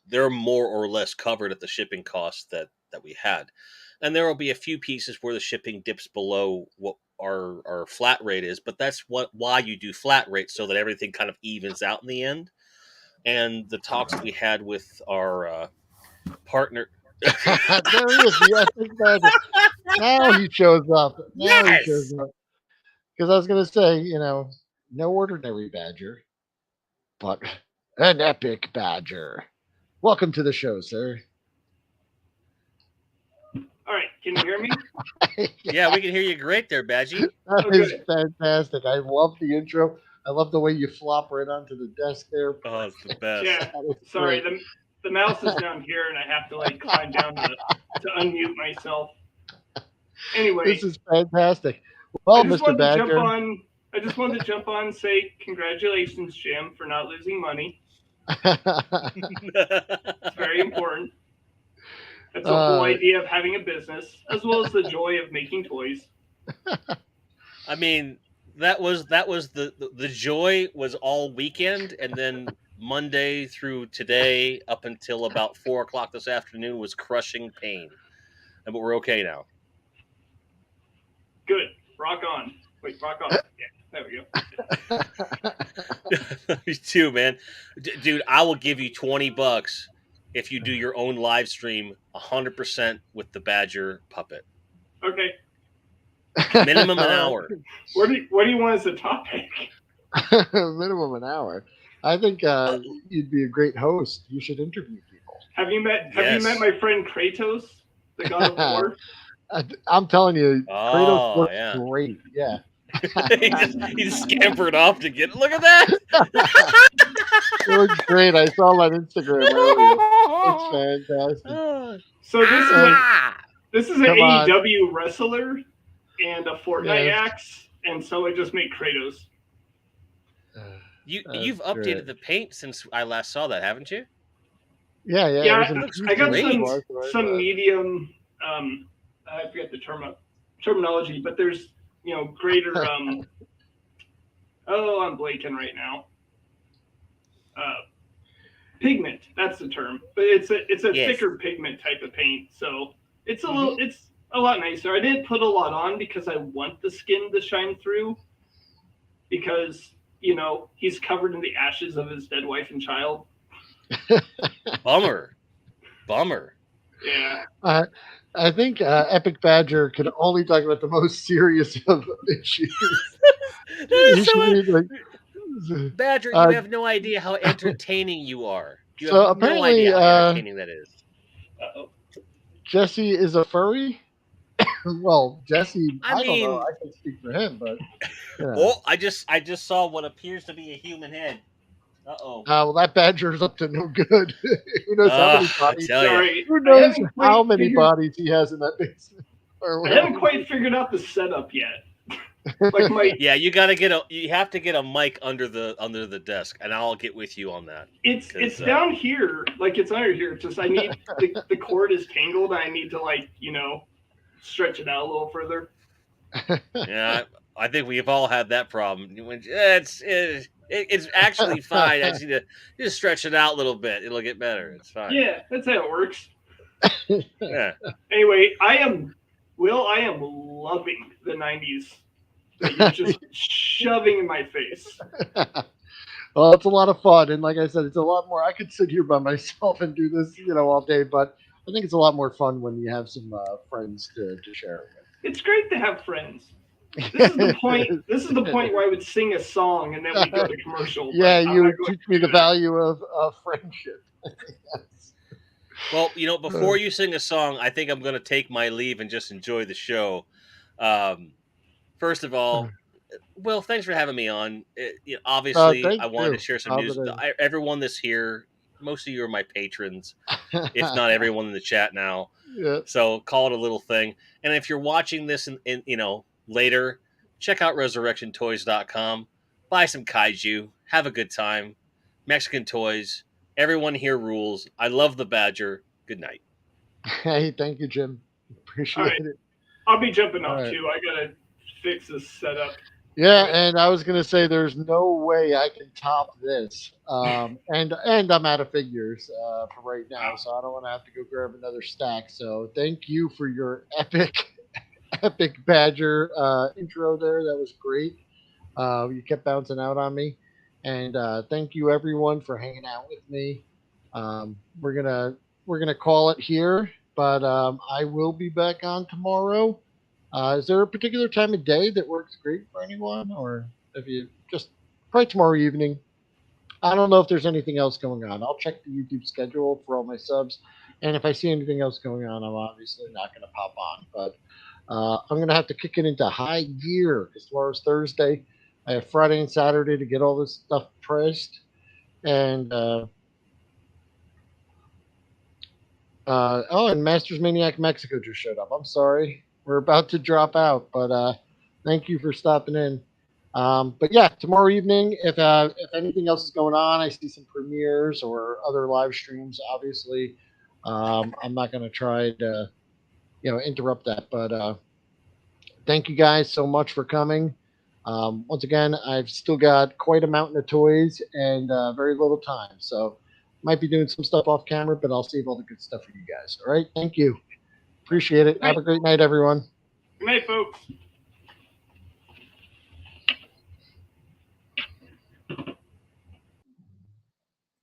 they're more or less covered at the shipping costs that we had, and there will be a few pieces where the shipping dips below what our flat rate is, but that's why you do flat rates so that everything kind of evens out in the end. And the talks that we had with our partner. there he is, the epic Badger. Now he shows up. Now he shows Yes. up. Because I was going to say, no ordinary Badger, but an epic Badger. Welcome to the show, sir. All right, can you hear me? Yeah, we can hear you great there, Badgie. That Oh, is good. fantastic. I love the intro. I love the way you flop right onto the desk there. Oh, it's the best. Yeah, That is sorry, great. the mouse is down here, and I have to like climb down to unmute myself. Anyway, This is fantastic. I Well, just Mr. wanted to jump Badger. on. I just wanted to jump on and say congratulations, Jim, for not losing money. It's very important. That's the whole idea of having a business, as well as the joy of making toys. I mean, that was the joy was all weekend, and then Monday through today up until about 4 o'clock this afternoon was crushing pain, but we're okay now. Good. Rock on. Wait, rock on. Yeah, there we go. You too, man. Dude, I will give you $20 if you do your own live stream 100% with the Badger puppet. Okay. Minimum an hour. What do you want as a topic? Minimum an hour. I think you'd be a great host. You should interview people. Have you met Yes. my friend Kratos, the god of war? I'm telling you, Kratos Oh, looks yeah. great. Yeah. he just scampered off to get. Look at that. It looks great. I saw him on Instagram earlier. It's fantastic. So this is an Come on. AEW wrestler and a Fortnite Yes. axe, and so I just made Kratos. You've updated the paint since I last saw that, haven't you? Yeah, it Yeah, was looks I got great. some medium. I forget the terminology, but there's greater. Oh, I'm blanking right now. Pigment. That's the term. But it's a Yes. thicker pigment type of paint, so it's Mhm. it's a lot nicer. I didn't put a lot on because I want the skin to shine through, because he's covered in the ashes of his dead wife and child. Bummer. Yeah. I think Epic Badger can only talk about the most serious of issues. That He is so. should be like, Badger, you uh, have no idea how entertaining you are. You so have no apparently, idea how entertaining that is. Uh-oh. Jesse is a furry. Well, Jesse, I I don't know. mean, I can speak for him, but yeah. oh, I just saw what appears to be a human head. Uh-oh. Well, that badger's up to no good. Who knows how many I bodies? tell you. Sorry, Who I knows haven't how quite many figured. bodies he has in that basement? Or I whatever. haven't quite figured out the setup yet. Like my, Yeah, you have to get a mic under the desk, and I'll get with you on that. it's down here, like it's under here. It's just I need the cord is tangled. I need to stretch it out a little further. Yeah, I think we've all had that problem. It's actually fine. I just need to just stretch it out a little bit. It'll get better. It's fine. Yeah, that's how it works. Yeah. Anyway, I am loving the '90s that you're just shoving in my face. Well, it's a lot of fun, and like I said, it's a lot more. I could sit here by myself and do this, all day, but I think it's a lot more fun when you have some friends to share It's great to have friends. This is the point. This is the point where I would sing a song and then we go to commercial. but Yeah, I'm you not would going teach to me do the that. value of friendship. Yes. Well, before you sing a song, I think I'm going to take my leave and just enjoy the show. First of all, Will, thanks for having me on. Obviously, Thank I wanted to you. share some news. Everyone that's here, most of you are my patrons, if not everyone in the chat now. Yeah. So call it a little thing. And if you're watching this in later, check out resurrectiontoys.com. Buy some kaiju. Have a good time. Mexican toys. Everyone here rules. I love the Badger. Good night. Hey, thank you, Jim. Appreciate All right. it. I'll be jumping off All right. too. I gotta fix this setup. Yeah, Right. and I was gonna say there's no way I can top this. And I'm out of figures for right now, so I don't want to have to go grab another stack. So thank you for your epic Badger intro there. That was great. You kept bouncing out on me, and thank you everyone for hanging out with me. We're gonna call it here, but I will be back on tomorrow. Is there a particular time of day that works great for anyone, or if you just probably tomorrow evening? I don't know if there's anything else going on. I'll check the YouTube schedule for all my subs, and if I see anything else going on, I'm obviously not going to pop on. But I'm going to have to kick it into high gear because tomorrow's Thursday. I have Friday and Saturday to get all this stuff pressed, and and Masters Maniac Mexico just showed up. I'm sorry, we're about to drop out, but thank you for stopping in. But yeah, tomorrow evening, if anything else is going on, I see some premieres or other live streams. Obviously, I'm not going to try to interrupt that. But thank you guys so much for coming. Once again, I've still got quite a mountain of toys and very little time, so might be doing some stuff off camera, but I'll save all the good stuff for you guys. All right, thank you. Appreciate it. Have a great night, everyone. Good night, folks.